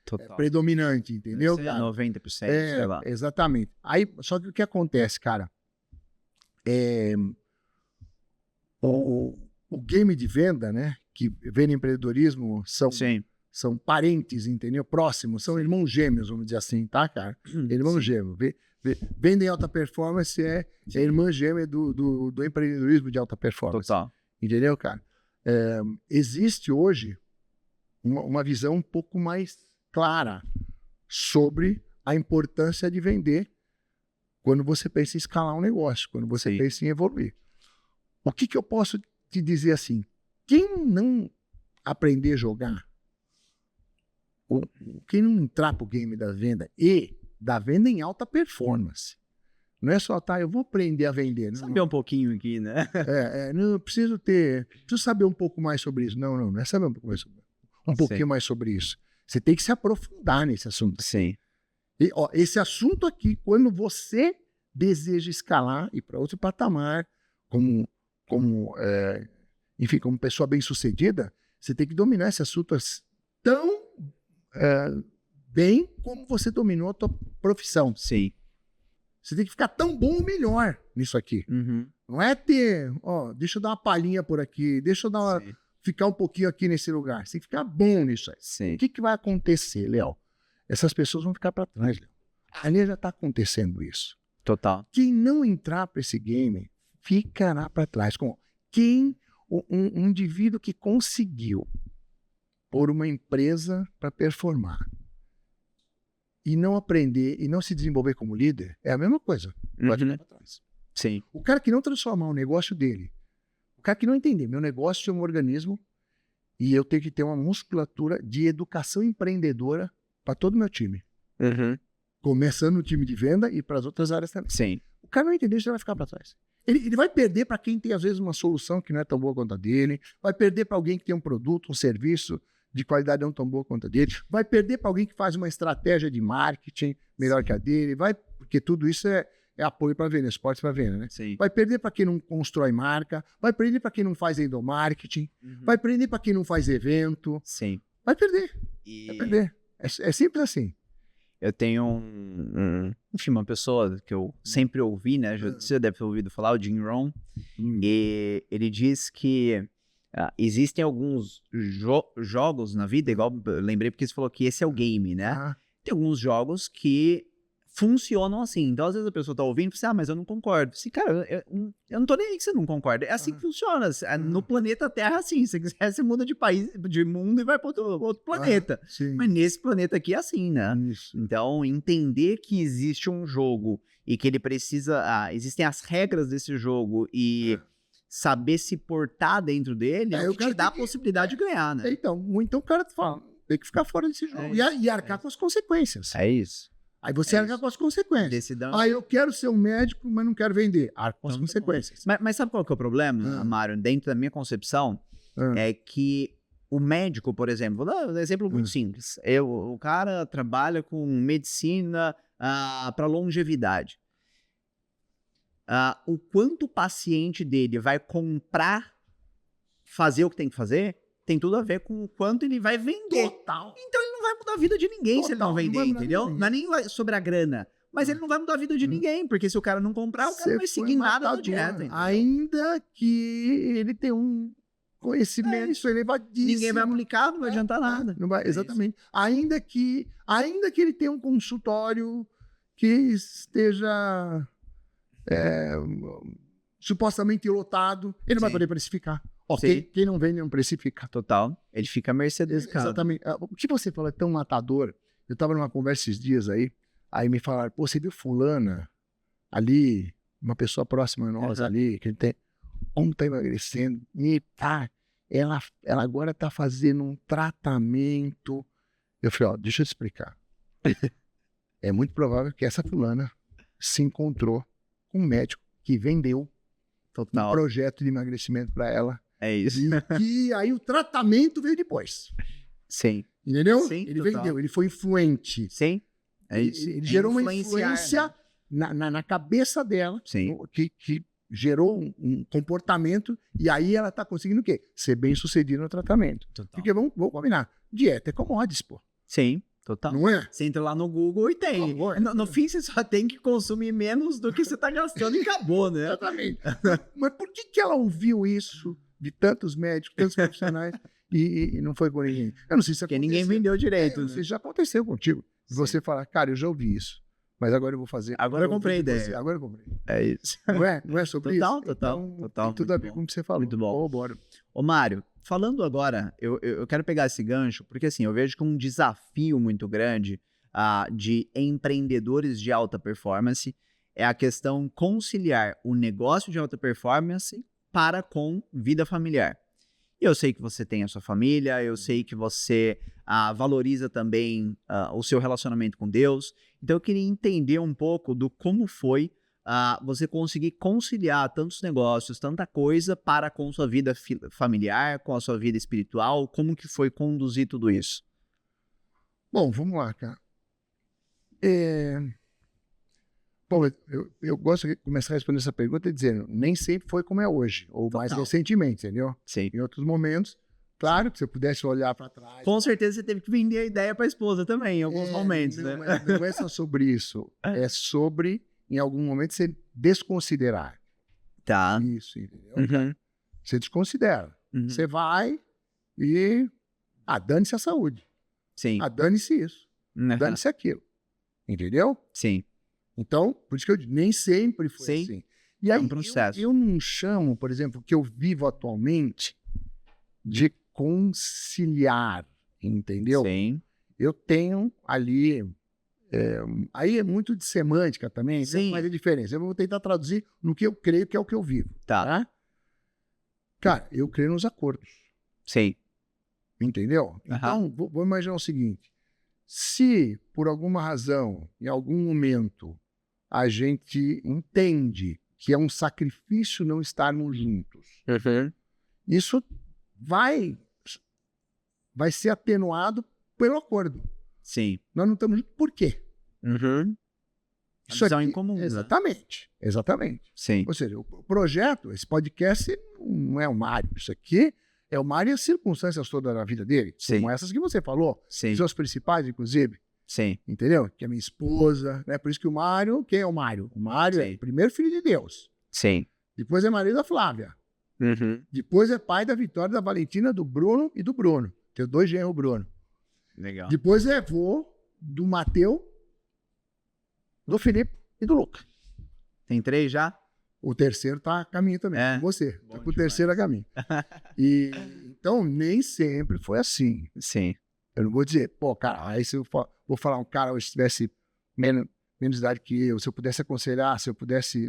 Total. Predominante, entendeu? Sei lá, Cara? 90%, sei lá. Exatamente. Aí, só que o que acontece, cara? O game de venda, né? Que vende empreendedorismo Sim. são parentes, entendeu? Próximos, são irmãos gêmeos, vamos dizer assim, tá, cara? Irmãos gêmeos. Vendem alta performance é irmã gêmea do empreendedorismo de alta performance. Total. Entendeu, cara? Existe hoje uma visão um pouco mais clara sobre a importância de vender quando você pensa em escalar um negócio, quando você pensa em evoluir. O que eu posso te dizer assim? Quem não aprender a jogar, quem não entrar pro game da venda e da venda em alta performance, não é só, eu vou aprender a vender. Saber um pouquinho aqui, né? Não, eu preciso saber um pouco mais sobre isso. Não é saber um pouco mais sobre isso. Um pouquinho mais sobre isso. Você tem que se aprofundar nesse assunto. Sim. E, esse assunto aqui, quando você deseja escalar e para outro patamar, como pessoa bem-sucedida, você tem que dominar esse assunto tão bem como você dominou a tua profissão. Sim. Você tem que ficar tão bom ou melhor nisso aqui. Uhum. Não é deixa eu dar uma palhinha por aqui, deixa eu ficar um pouquinho aqui nesse lugar. Você tem que ficar bom nisso aí. Sim. O que vai acontecer, Léo? Essas pessoas vão ficar para trás, Léo. Ali já está acontecendo isso. Total. Quem não entrar para esse game ficará para trás. Um indivíduo que conseguiu pôr uma empresa para performar e não aprender e não se desenvolver como líder, é a mesma coisa. Vai ficar para trás. Sim. O cara que não transformar o negócio dele, o cara que não entender, meu negócio é um organismo e eu tenho que ter uma musculatura de educação empreendedora para todo o meu time. Uhum. Começando no time de venda e para as outras áreas também. Sim. O cara não entender, ele vai ficar para trás. Ele vai perder para quem tem, às vezes, uma solução que não é tão boa quanto a dele, vai perder para alguém que tem um produto, um serviço de qualidade não tão boa quanto a dele, vai perder para alguém que faz uma estratégia de marketing melhor que a dele, porque tudo isso é apoio para venda, esporte para venda, né? Sim. Vai perder para quem não constrói marca, vai perder para quem não faz endomarketing, vai perder para quem não faz evento. Sim. Vai perder. Vai perder. É simples assim. Eu tenho enfim, uma pessoa que eu sempre ouvi, né? Você deve ter ouvido falar, o Jim Rohn. E ele diz que existem alguns jogos na vida, igual eu lembrei porque você falou que esse é o game, né? Tem alguns jogos que funcionam assim. Então, às vezes a pessoa tá ouvindo e fala assim, mas eu não concordo. Assim, cara, eu não tô nem aí que você não concorda. É assim que funciona. No planeta Terra, assim. Se você quiser, você muda de país, de mundo e vai para outro planeta. Mas nesse planeta aqui é assim, né? Isso. Então, entender que existe um jogo e que ele precisa... existem as regras desse jogo e saber se portar dentro dele é o que te dá a possibilidade de ganhar, né? Então o cara fala, tem que ficar fora desse jogo. E arcar com as consequências. É isso. Aí você arca com as consequências. Decidão. Eu quero ser um médico, mas não quero vender. Arca com as consequências. Mas sabe qual que é o problema, Mário? Dentro da minha concepção, é que o médico, por exemplo, vou dar um exemplo muito simples. O cara trabalha com medicina para longevidade. O quanto o paciente dele vai comprar, fazer o que tem que fazer, tem tudo a ver com o quanto ele vai vender. Total. Então ele não vai mudar a vida de ninguém se ele não vender, entendeu? Não é nem sobre a grana. Mas ele não vai mudar a vida de ninguém, porque se o cara não comprar, o cara não vai seguir nada da dieta. Entendeu? Ainda que ele tenha um conhecimento elevadíssimo. Ninguém vai aplicar, não vai adiantar nada. Não vai, exatamente. Ainda que ele tenha um consultório que esteja supostamente lotado, ele não vai Sim. poder precificar. Sim. Quem não vende não precifica. Total. Ele fica à mercê do mercado. Exatamente. O que você falou é tão matador. Eu estava numa conversa esses dias aí me falaram, pô, você viu fulana ali, uma pessoa próxima a nós ali, que ele tem, como tá emagrecendo, e tá, ela agora tá fazendo um tratamento. Eu falei, ó, deixa eu te explicar. É muito provável que essa fulana se encontrou com um médico que vendeu um projeto de emagrecimento para ela. É isso. E que aí o tratamento veio depois. Sim. Entendeu? Sim, Ele total. vendeu, ele foi influente. Sim. É isso. Ele gerou uma Influenciar, influência né? na cabeça dela, Sim. que gerou um comportamento, e aí ela tá conseguindo o quê? Ser bem sucedida no tratamento. Total. Porque vamos combinar, dieta é commodities, pô. Sim, total. Não é? Você entra lá no Google e tem. Por favor. No fim, você só tem que consumir menos do que você tá gastando e acabou, né? Exatamente. Mas por que ela ouviu isso de tantos médicos, tantos profissionais, e não foi com ninguém? Eu não sei se Porque ninguém aconteceu. vendeu Eu direito, não né? sei se já aconteceu contigo. E Sim. você falar, cara, eu já ouvi isso, mas agora eu vou fazer. Agora eu comprei ouvi de ideia. você, agora eu comprei. É isso. Não é sobre Total, isso? total, Então, total, tem tudo a muito ver bom. com o que você falou. Muito bom. Ô, bora. Ô, Mário, falando agora, eu quero pegar esse gancho, porque assim, eu vejo que um desafio muito grande de empreendedores de alta performance é a questão conciliar o negócio de alta performance para com vida familiar. E eu sei que você tem a sua família, eu sei que você valoriza também o seu relacionamento com Deus. Então eu queria entender um pouco do como foi você conseguir conciliar tantos negócios, tanta coisa para com sua vida familiar, com a sua vida espiritual. Como que foi conduzir tudo isso? Bom, vamos lá, cara. Bom, eu gosto de começar a responder essa pergunta dizendo, nem sempre foi como é hoje, ou mais Total. recentemente, entendeu? Sim. Em outros momentos, claro que se eu pudesse olhar para trás... Com certeza você teve que vender a ideia para a esposa também, em alguns momentos, não, né? Não é só sobre isso, é sobre, em algum momento, você desconsiderar Tá. isso, entendeu? Uhum. Você desconsidera. Uhum. Você vai e... dane-se a saúde. Sim. Dane-se isso. Uhum. Dane-se aquilo. Entendeu? Sim. Então, por isso que eu digo, nem sempre foi Sim. assim. E aí, um processo. eu não chamo, por exemplo, o que eu vivo atualmente de conciliar, entendeu? Sim. Eu tenho ali... aí é muito de semântica também, Sim. mas é diferença. Eu vou tentar traduzir no que eu creio que é o que eu vivo. Tá. Cara, eu creio nos acordos. Sim. Entendeu? Então, vou imaginar o seguinte. Se, por alguma razão, em algum momento, a gente entende que é um sacrifício não estarmos juntos, isso vai ser atenuado pelo acordo. Sim. Nós não estamos juntos. Por quê? A visão em comum, né? Exatamente. Exatamente. Sim. Ou seja, o projeto, esse podcast, não é o Mário. Isso aqui é o Mário e as circunstâncias todas da vida dele. Sim. Como essas que você falou. Sim. São as principais, inclusive. Sim. Entendeu? Que é minha esposa, né? Por isso que o Mário, quem é o Mário? O Mário é Sim. o primeiro filho de Deus. Sim. Depois é marido da Flávia. Depois é pai da Vitória, da Valentina, do Bruno e do Bruno. Tenho 2 genros, Bruno. Legal. Depois é avô do Mateu, do Felipe e do Luca. Tem 3 já? O terceiro tá a caminho também, É. com você. Bom Tá com o demais. terceiro a caminho. E, então, nem sempre foi assim. Sim. Eu não vou dizer, pô, cara, aí se eu vou falar um cara hoje tivesse menos idade que eu, se eu pudesse aconselhar, se eu pudesse,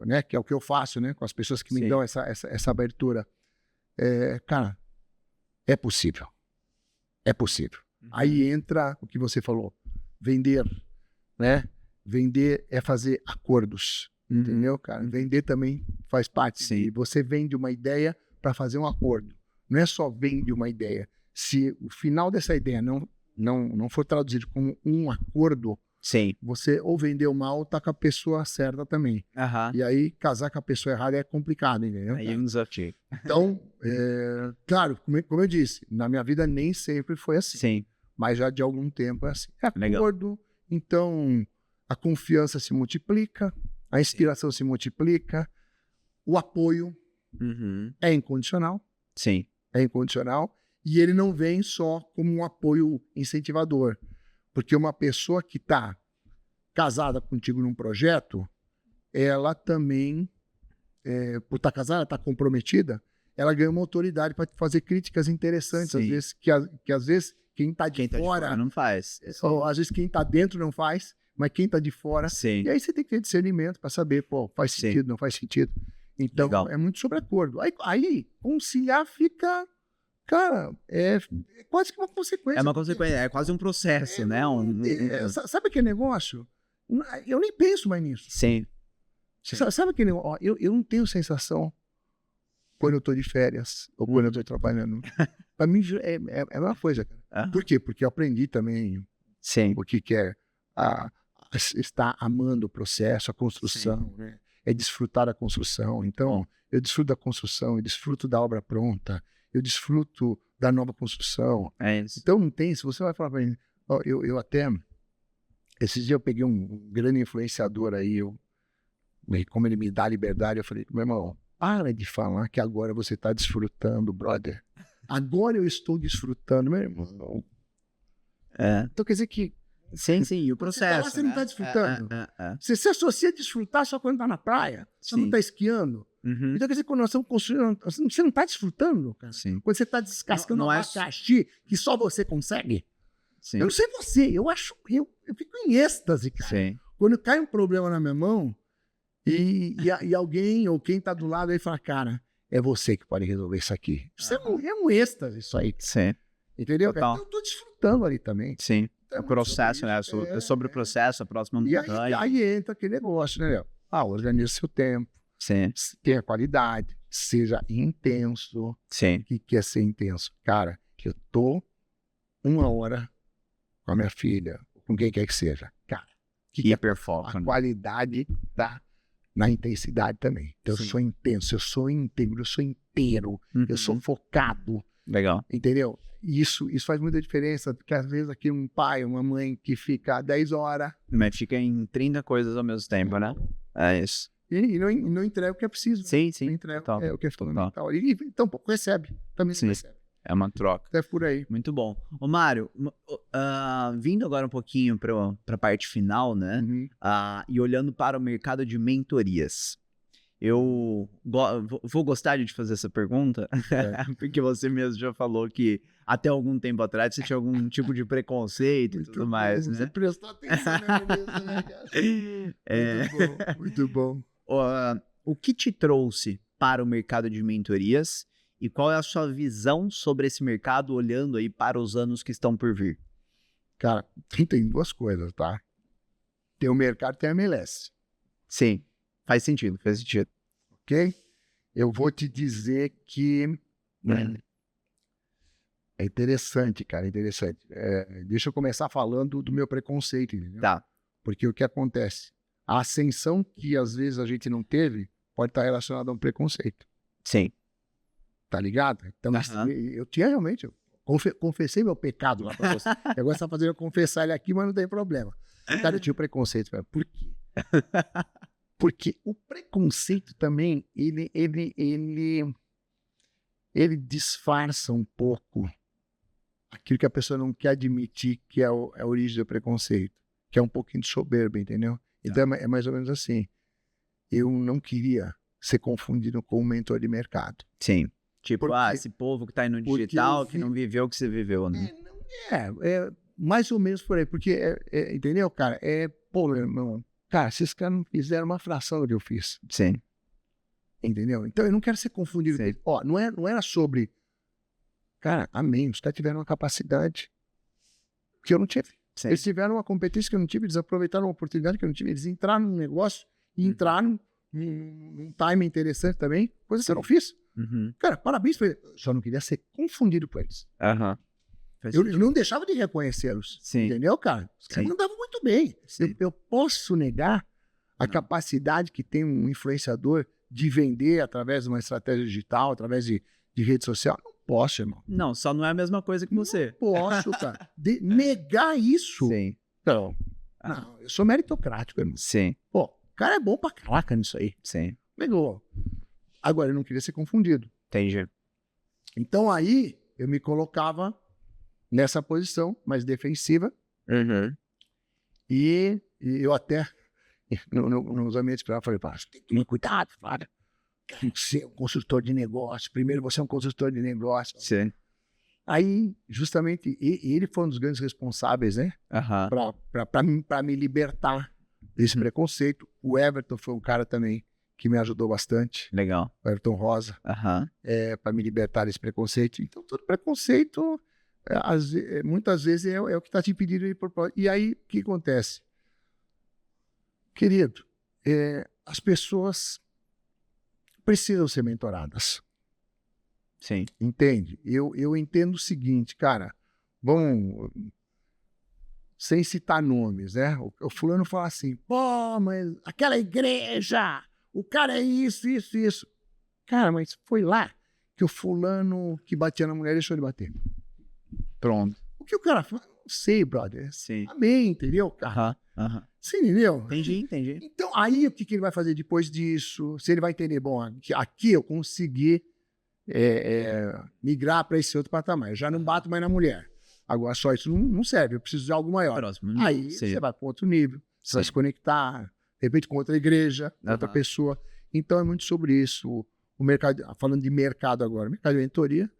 né, que é o que eu faço, né, com as pessoas que me Sim. dão essa abertura. Cara, é possível. É possível. Aí entra o que você falou, vender, né? Vender é fazer acordos, entendeu, cara? Vender também faz parte. Sim. E você vende uma ideia para fazer um acordo. Não é só vende uma ideia. Se o final dessa ideia não for traduzido como um acordo, Sim. você ou vendeu mal ou tá com a pessoa certa também. E aí, casar com a pessoa errada é complicado, entendeu? Aí é um desafio. Então, claro, como eu disse, na minha vida nem sempre foi assim. Sim. Mas já de algum tempo é assim. É Legal. acordo, então a confiança se multiplica, a inspiração se multiplica, o apoio é incondicional. Sim. É incondicional. E ele não vem só como um apoio incentivador. Porque uma pessoa que está casada contigo num projeto, ela também, por estar casada, estar comprometida, ela ganha uma autoridade para fazer críticas interessantes, às Sim. vezes, que às vezes quem está de Quem tá de fora, fora não faz. ou às vezes quem está dentro não faz, mas quem está de fora. Sim. E aí você tem que ter discernimento para saber, pô, faz Sim. sentido, não faz sentido. Então, Legal. é muito sobre acordo. Aí conciliar fica, cara, é quase que uma consequência. É uma consequência, é quase um processo, né? Sabe aquele negócio? Eu nem penso mais nisso. Sim. Sabe aquele negócio? Ó, eu não tenho sensação quando eu tô de férias ou quando eu tô trabalhando. Pra mim é uma coisa, cara. Ah. Por quê? Porque eu aprendi também Sim. o que é estar amando o processo, a construção, né? É desfrutar da construção. Então, eu desfruto da construção, eu desfruto da obra pronta, eu desfruto da nova construção. É isso. Então, não tem, se você vai falar pra mim, ó, eu até, esses dias eu peguei um grande influenciador aí, e como ele me dá liberdade, eu falei, meu irmão, para de falar que agora você está desfrutando, brother. Agora eu estou desfrutando, meu irmão. Então quer dizer que Sim, e o você tá lá, processo. você não tá desfrutando. É. você se associa a desfrutar só quando tá na praia, só Sim. quando tá esquiando. Uhum. Então quer dizer que quando nós estamos construindo, você não tá desfrutando, cara. Sim. Quando você tá descascando Não um é abacaxi que só você consegue. Sim. Eu não sei você, eu fico em êxtase, cara. Sim. Quando cai um problema na minha mão e alguém ou quem tá do lado aí fala, cara, é você que pode resolver isso aqui. Isso é um êxtase, isso aí. Sim. Entendeu? Total. Então eu tô desfrutando ali também. Sim. É O processo, né? É sobre o processo, a próxima E montanha. aí entra aquele negócio, né, Léo? Organiza seu tempo, Sim. tenha qualidade, seja intenso. Sim. O que é ser intenso? Cara, eu tô 1 hora com a minha filha, com quem quer que seja. Cara, que é Hiperfoco, a né? qualidade tá na intensidade também. Então Sim. eu sou intenso, eu sou íntegro, eu sou inteiro, eu sou Uhum. focado, Legal. entendeu? Isso faz muita diferença, porque às vezes aqui um pai, uma mãe que fica 10 horas Mas fica em 30 coisas ao mesmo tempo, né? É isso. e não entrega o que é preciso. Sim, Não sim. entrega Total. o que é fundamental. Então, pô, recebe, também Sim. recebe. É uma troca. Até por aí. Muito bom. Ô, Mário, vindo agora um pouquinho para a parte final, né? Uhum. E olhando para o mercado de mentorias. Eu vou gostar de te fazer essa pergunta, porque você mesmo já falou que até algum tempo atrás você tinha algum tipo de preconceito e tudo mais, Você né? prestou atenção nisso, né, cara? Muito bom. O que te trouxe para o mercado de mentorias e qual é a sua visão sobre esse mercado olhando aí para os anos que estão por vir? Cara, tem 2 coisas, tá? Tem o mercado e tem a MLS, Sim, faz sentido. ok? Eu vou te dizer que é interessante, cara, é interessante. Deixa eu começar falando do meu preconceito, entendeu? Tá, Porque o que acontece? A ascensão que às vezes a gente não teve pode estar relacionada a um preconceito, sim. tá ligado? Então, Aham. eu tinha realmente, eu confessei meu pecado lá pra você. Agora você tá fazendo eu confessar ele aqui, mas não tem problema. Cara, eu tinha preconceito. Cara. Por quê? Porque o preconceito também, ele disfarça um pouco aquilo que a pessoa não quer admitir que é a origem do preconceito, que é um pouquinho de soberba, entendeu? Então é mais ou menos assim. Eu não queria ser confundido com um mentor de mercado. Sim. Tipo, Porque- esse povo que tá aí no porque digital, eu que vi- não viveu o que você viveu, né? É mais ou menos por aí, porque, entendeu, cara? Pô, meu irmão, cara, esses caras não fizeram uma fração do que eu fiz, Sim. entendeu? Então eu não quero ser confundido. Sim. Ó, não era sobre, cara, amém, os caras tiveram uma capacidade que eu não tive. Sim. Eles tiveram uma competência que eu não tive, eles aproveitaram uma oportunidade que eu não tive, eles entraram num negócio e entraram num time interessante também, coisa que eu não fiz. Uhum. Cara, parabéns pra eles. Eu só não queria ser confundido com eles. Aham. Faz Eu sentido. não deixava de reconhecê-los. Sim. Entendeu, cara? Os caras Sim. mandavam muito bem. Sim. Eu posso negar a capacidade que tem um influenciador de vender através de uma estratégia digital, através de rede social? Não posso, irmão. Não, só não é a mesma coisa que você. Posso, cara. Negar isso? Sim. Não. Não, eu sou meritocrático, irmão. Sim. Pô, o cara é bom pra caraca nisso aí. Sim. Negou. Agora, eu não queria ser confundido. Entendi. Então, aí, eu me colocava nessa posição mais defensiva Uhum. e eu até nos ambientes privados, eu falei, pá, você tem que tomar cuidado, cara. Tem que ser um consultor de negócio. Primeiro você é um consultor de negócio. Sim. Aí, justamente, ele foi um dos grandes responsáveis, né? Aham. Para me libertar desse preconceito. O Everton foi um cara também que me ajudou bastante. Legal. O Everton Rosa. Aham. Para me libertar desse preconceito. Então, todo preconceito, muitas vezes, é o que está te impedindo de ir por... E aí, o que acontece? Querido, as pessoas precisam ser mentoradas. Sim. Entende? Eu entendo o seguinte, cara, vamos, sem citar nomes, né? O fulano fala assim, pô, mas aquela igreja, o cara é isso, isso, isso. Cara, mas foi lá que o fulano que batia na mulher deixou de bater. Pronto. O que o cara fala? Não sei, brother. Sim. Amém, entendeu, cara? Aham. Aham. Você entendeu? Entendi. Então, aí o que ele vai fazer depois disso? Se ele vai entender, bom, aqui eu consegui migrar para esse outro patamar. Eu já não bato mais na mulher. Agora só isso não serve, eu preciso de algo maior. Próximo. Aí você vai para outro nível, você vai se conectar, de repente com outra igreja, outra pessoa. Então é muito sobre isso. O mercado, falando de mercado agora, o mercado de mentoria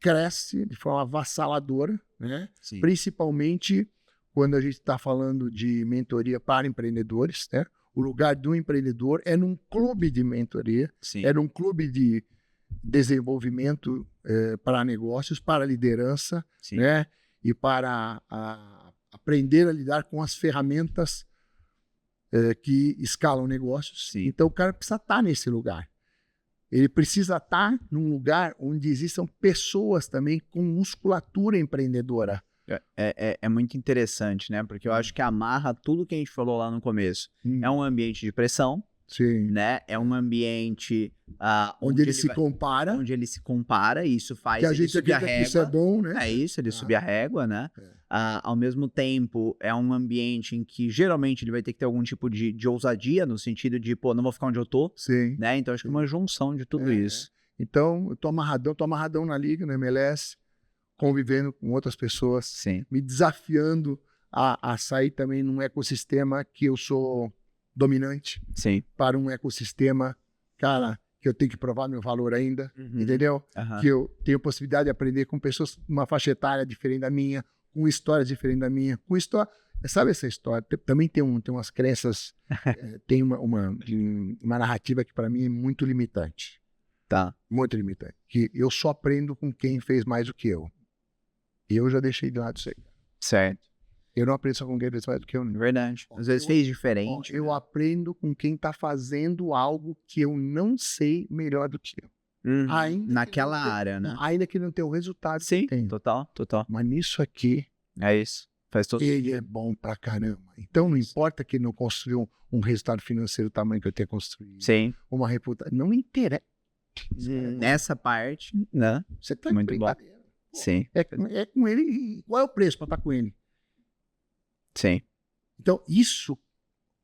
cresce de forma avassaladora, né? Sim. Principalmente quando a gente está falando de mentoria para empreendedores, né? O lugar do empreendedor é num clube de mentoria, Sim. é num clube de desenvolvimento para negócios, para liderança, Sim. né? E para aprender a lidar com as ferramentas que escalam negócios. Sim. Então o cara precisa estar nesse lugar. Ele precisa estar num lugar onde existam pessoas também com musculatura empreendedora. É muito interessante, né? Porque eu acho que amarra tudo que a gente falou lá no começo. É um ambiente de pressão, Sim. né? É um ambiente Onde ele se compara. onde ele se compara, e isso faz Que a ele gente subir a acredita que régua. isso é bom, né? É isso, ele subir a régua, né? Ao mesmo tempo, é um ambiente em que geralmente ele vai ter que ter algum tipo de ousadia, no sentido de, pô, não vou ficar onde eu tô, Sim. né? Então acho que é uma junção de tudo isso. Então, eu tô amarradão na liga, no MLS, convivendo com outras pessoas, Sim. me desafiando a sair também num ecossistema que eu sou dominante, Sim. para um ecossistema, cara, que eu tenho que provar meu valor ainda, entendeu? Aham. Que eu tenho possibilidade de aprender com pessoas com uma faixa etária diferente da minha, com histórias diferentes da minha, com história... Sabe essa história? Também tem umas crenças, tem uma narrativa que para mim é muito limitante. Tá. Muito limitante. Que eu só aprendo com quem fez mais do que eu. Eu já deixei de lado isso aí. Certo. Eu não aprendo só com quem fez mais do que eu. Não. Verdade. Às vezes fez diferente. Eu aprendo com quem está fazendo algo que eu não sei melhor do que eu. Ainda que Naquela não tenha- área, né? Ainda que não tenha o resultado Sim, que tem. total. Mas nisso aqui, É isso. Faz todo ele é bom pra caramba. Então não importa que ele não construiu um resultado financeiro do tamanho que eu tenha construído. Sim. Uma reputação. Não me interessa. Nessa parte, né? Você tá de Muito bom. brincadeira. Sim. É com ele. E qual é o preço para estar com ele? Sim. Então, isso,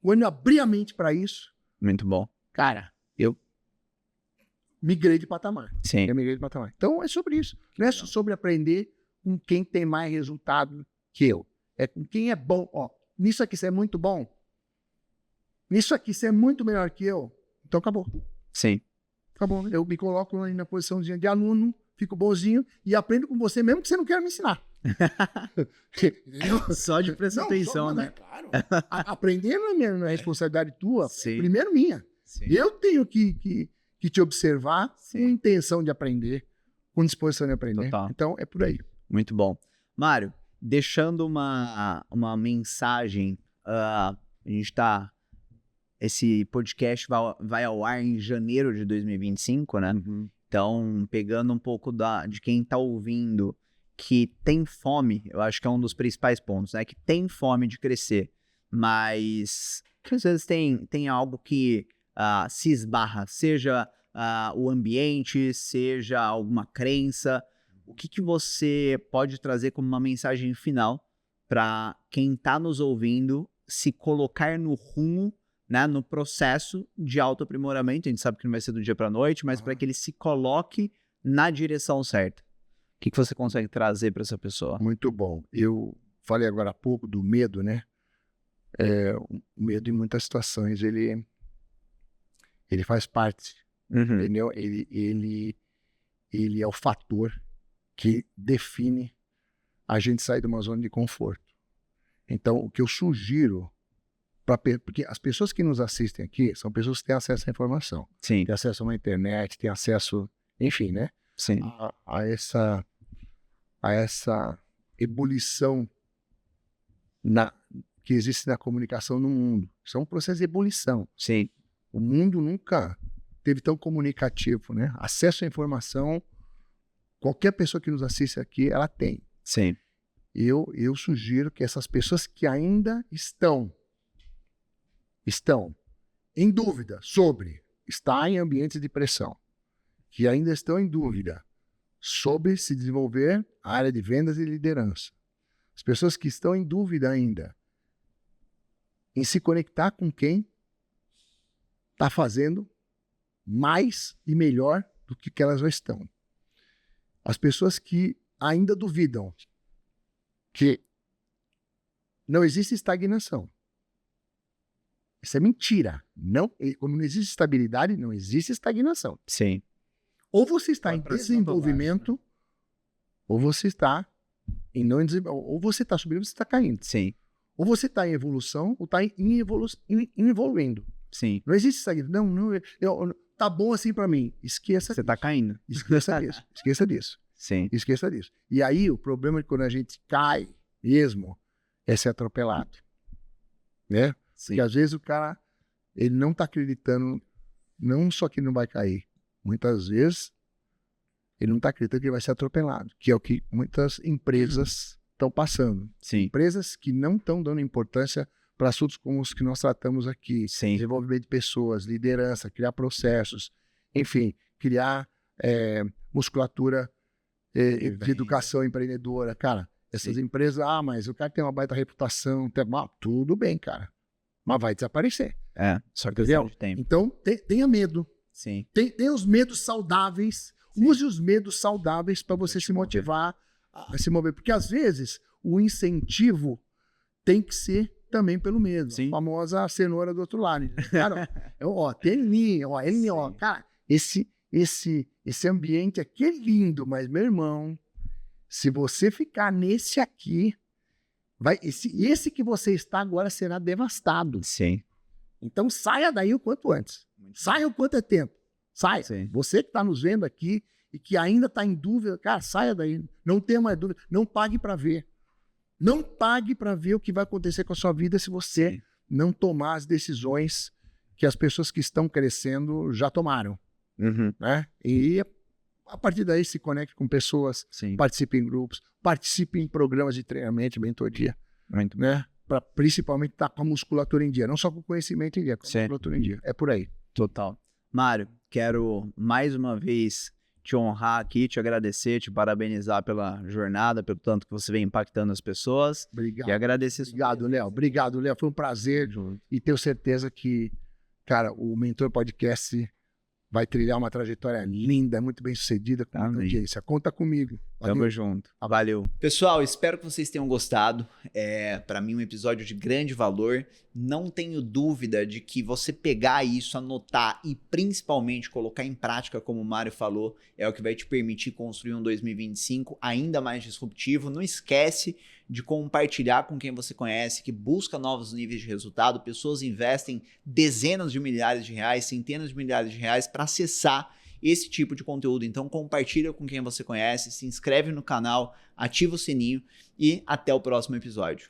quando eu abri a mente para isso, Muito bom. cara, eu migrei de patamar. Sim. Eu migrei de patamar. Então, é sobre isso. Não é só sobre aprender com quem tem mais resultado que eu. É com quem é bom. Ó, nisso aqui você é muito bom. Nisso aqui você é muito melhor que eu. Então, acabou. Sim. Acabou. Eu me coloco aí na posição de aluno, fico bonzinho e aprendo com você, mesmo que você não queira me ensinar. Entendeu? Só de prestar Não, atenção, só- né? Claro. Aprender não é responsabilidade tua, Sim. primeiro minha. Sim. Eu tenho que te observar Sim. com intenção de aprender, com disposição de aprender. Total. Então, é por aí. Muito bom. Mário, deixando uma mensagem, a gente tá... Esse podcast vai ao ar em janeiro de 2025, né? Então, pegando um pouco de quem tá ouvindo, que tem fome, eu acho que é um dos principais pontos, né? Que tem fome de crescer, mas que às vezes tem algo que se esbarra, seja o ambiente, seja alguma crença. O que você pode trazer como uma mensagem final para quem tá nos ouvindo se colocar no rumo, né, no processo de autoaprimoramento? A gente sabe que não vai ser do dia para noite, mas para que ele se coloque na direção certa. O que você consegue trazer para essa pessoa? Muito bom. Eu falei agora há pouco do medo, né? o medo em muitas situações, ele faz parte, entendeu? Ele é o fator que define a gente sair de uma zona de conforto. Então, o que eu sugiro, porque as pessoas que nos assistem aqui são pessoas que têm acesso à informação, Sim, têm acesso a uma internet, têm acesso, enfim, né? sim. A essa ebulição que existe na comunicação no mundo. Isso é um processo de ebulição. Sim, O mundo nunca teve tão comunicativo, né? Acesso à informação, qualquer pessoa que nos assiste aqui, ela tem. sim. Eu sugiro que essas pessoas que ainda estão em dúvida sobre estar em ambientes de pressão, que ainda estão em dúvida sobre se desenvolver a área de vendas e liderança, as pessoas que estão em dúvida ainda em se conectar com quem está fazendo mais e melhor do que elas já estão, as pessoas que ainda duvidam que não existe estagnação. Isso é mentira. Como não existe estabilidade, não existe estagnação. Sim. Ou você está em Pressão desenvolvimento, ou você está em não desenvolvimento. Ou você está subindo, ou você está caindo. Sim, Ou você está em evolução, ou está evoluindo. sim. Não existe estagnação. Tá bom assim para mim. Esqueça Você tá caindo. Esqueça disso. Esqueça disso. Sim, Esqueça disso. E aí, o problema é que quando a gente cai mesmo, é ser atropelado. Né? sim. Porque às vezes o cara, ele não está acreditando, não só que ele não vai cair, muitas vezes ele não está acreditando que ele vai ser atropelado, que é o que muitas empresas estão passando. Sim, Empresas que não estão dando importância para assuntos como os que nós tratamos aqui. sim. Desenvolvimento de pessoas, liderança, criar processos, enfim, criar musculatura de educação empreendedora. Cara, essas empresas, mas o cara tem uma baita reputação, tudo bem, cara, mas vai desaparecer. Só que Entendeu? de tempo. Então, tenha medo. Sim, Tem os medos saudáveis. Use os medos saudáveis para você se motivar a se mover. Porque, às vezes, o incentivo tem que ser também pelo medo. Sim. A famosa cenoura do outro lado. Cara, tem linha, cara, esse ambiente aqui é lindo, mas, meu irmão, se você ficar nesse aqui, esse que você está agora será devastado. sim. Então saia daí o quanto antes. Saia o quanto é tempo. Saia. Sim. Você que está nos vendo aqui e que ainda está em dúvida, cara, saia daí. Não tenha mais dúvida. Não pague para ver. Não pague para ver o que vai acontecer com a sua vida se você não tomar as decisões que as pessoas que estão crescendo já tomaram. Né? E a partir daí se conecte com pessoas, Sim. participe em grupos, participe em programas de treinamento, mentoria, né? Para principalmente estar com a musculatura em dia, não só com o conhecimento em dia, com a musculatura em dia. É por aí. Total. Mário, quero mais uma vez te honrar aqui, te agradecer, te parabenizar pela jornada, pelo tanto que você vem impactando as pessoas. Obrigado. E agradecer. Obrigado, Léo. Obrigado, Léo. Foi um prazer e tenho certeza que, cara, o Mentor Podcast vai trilhar uma trajetória linda, muito bem sucedida com a audiência. Conta comigo. Tamo junto. Valeu. Pessoal, espero que vocês tenham gostado. Para mim, um episódio de grande valor. Não tenho dúvida de que você pegar isso, anotar e principalmente colocar em prática, como o Mário falou, é o que vai te permitir construir um 2025 ainda mais disruptivo. Não esquece de compartilhar com quem você conhece, que busca novos níveis de resultado. Pessoas investem dezenas de milhares de reais, centenas de milhares de reais para acessar esse tipo de conteúdo. Então compartilha com quem você conhece, se inscreve no canal, ativa o sininho e até o próximo episódio.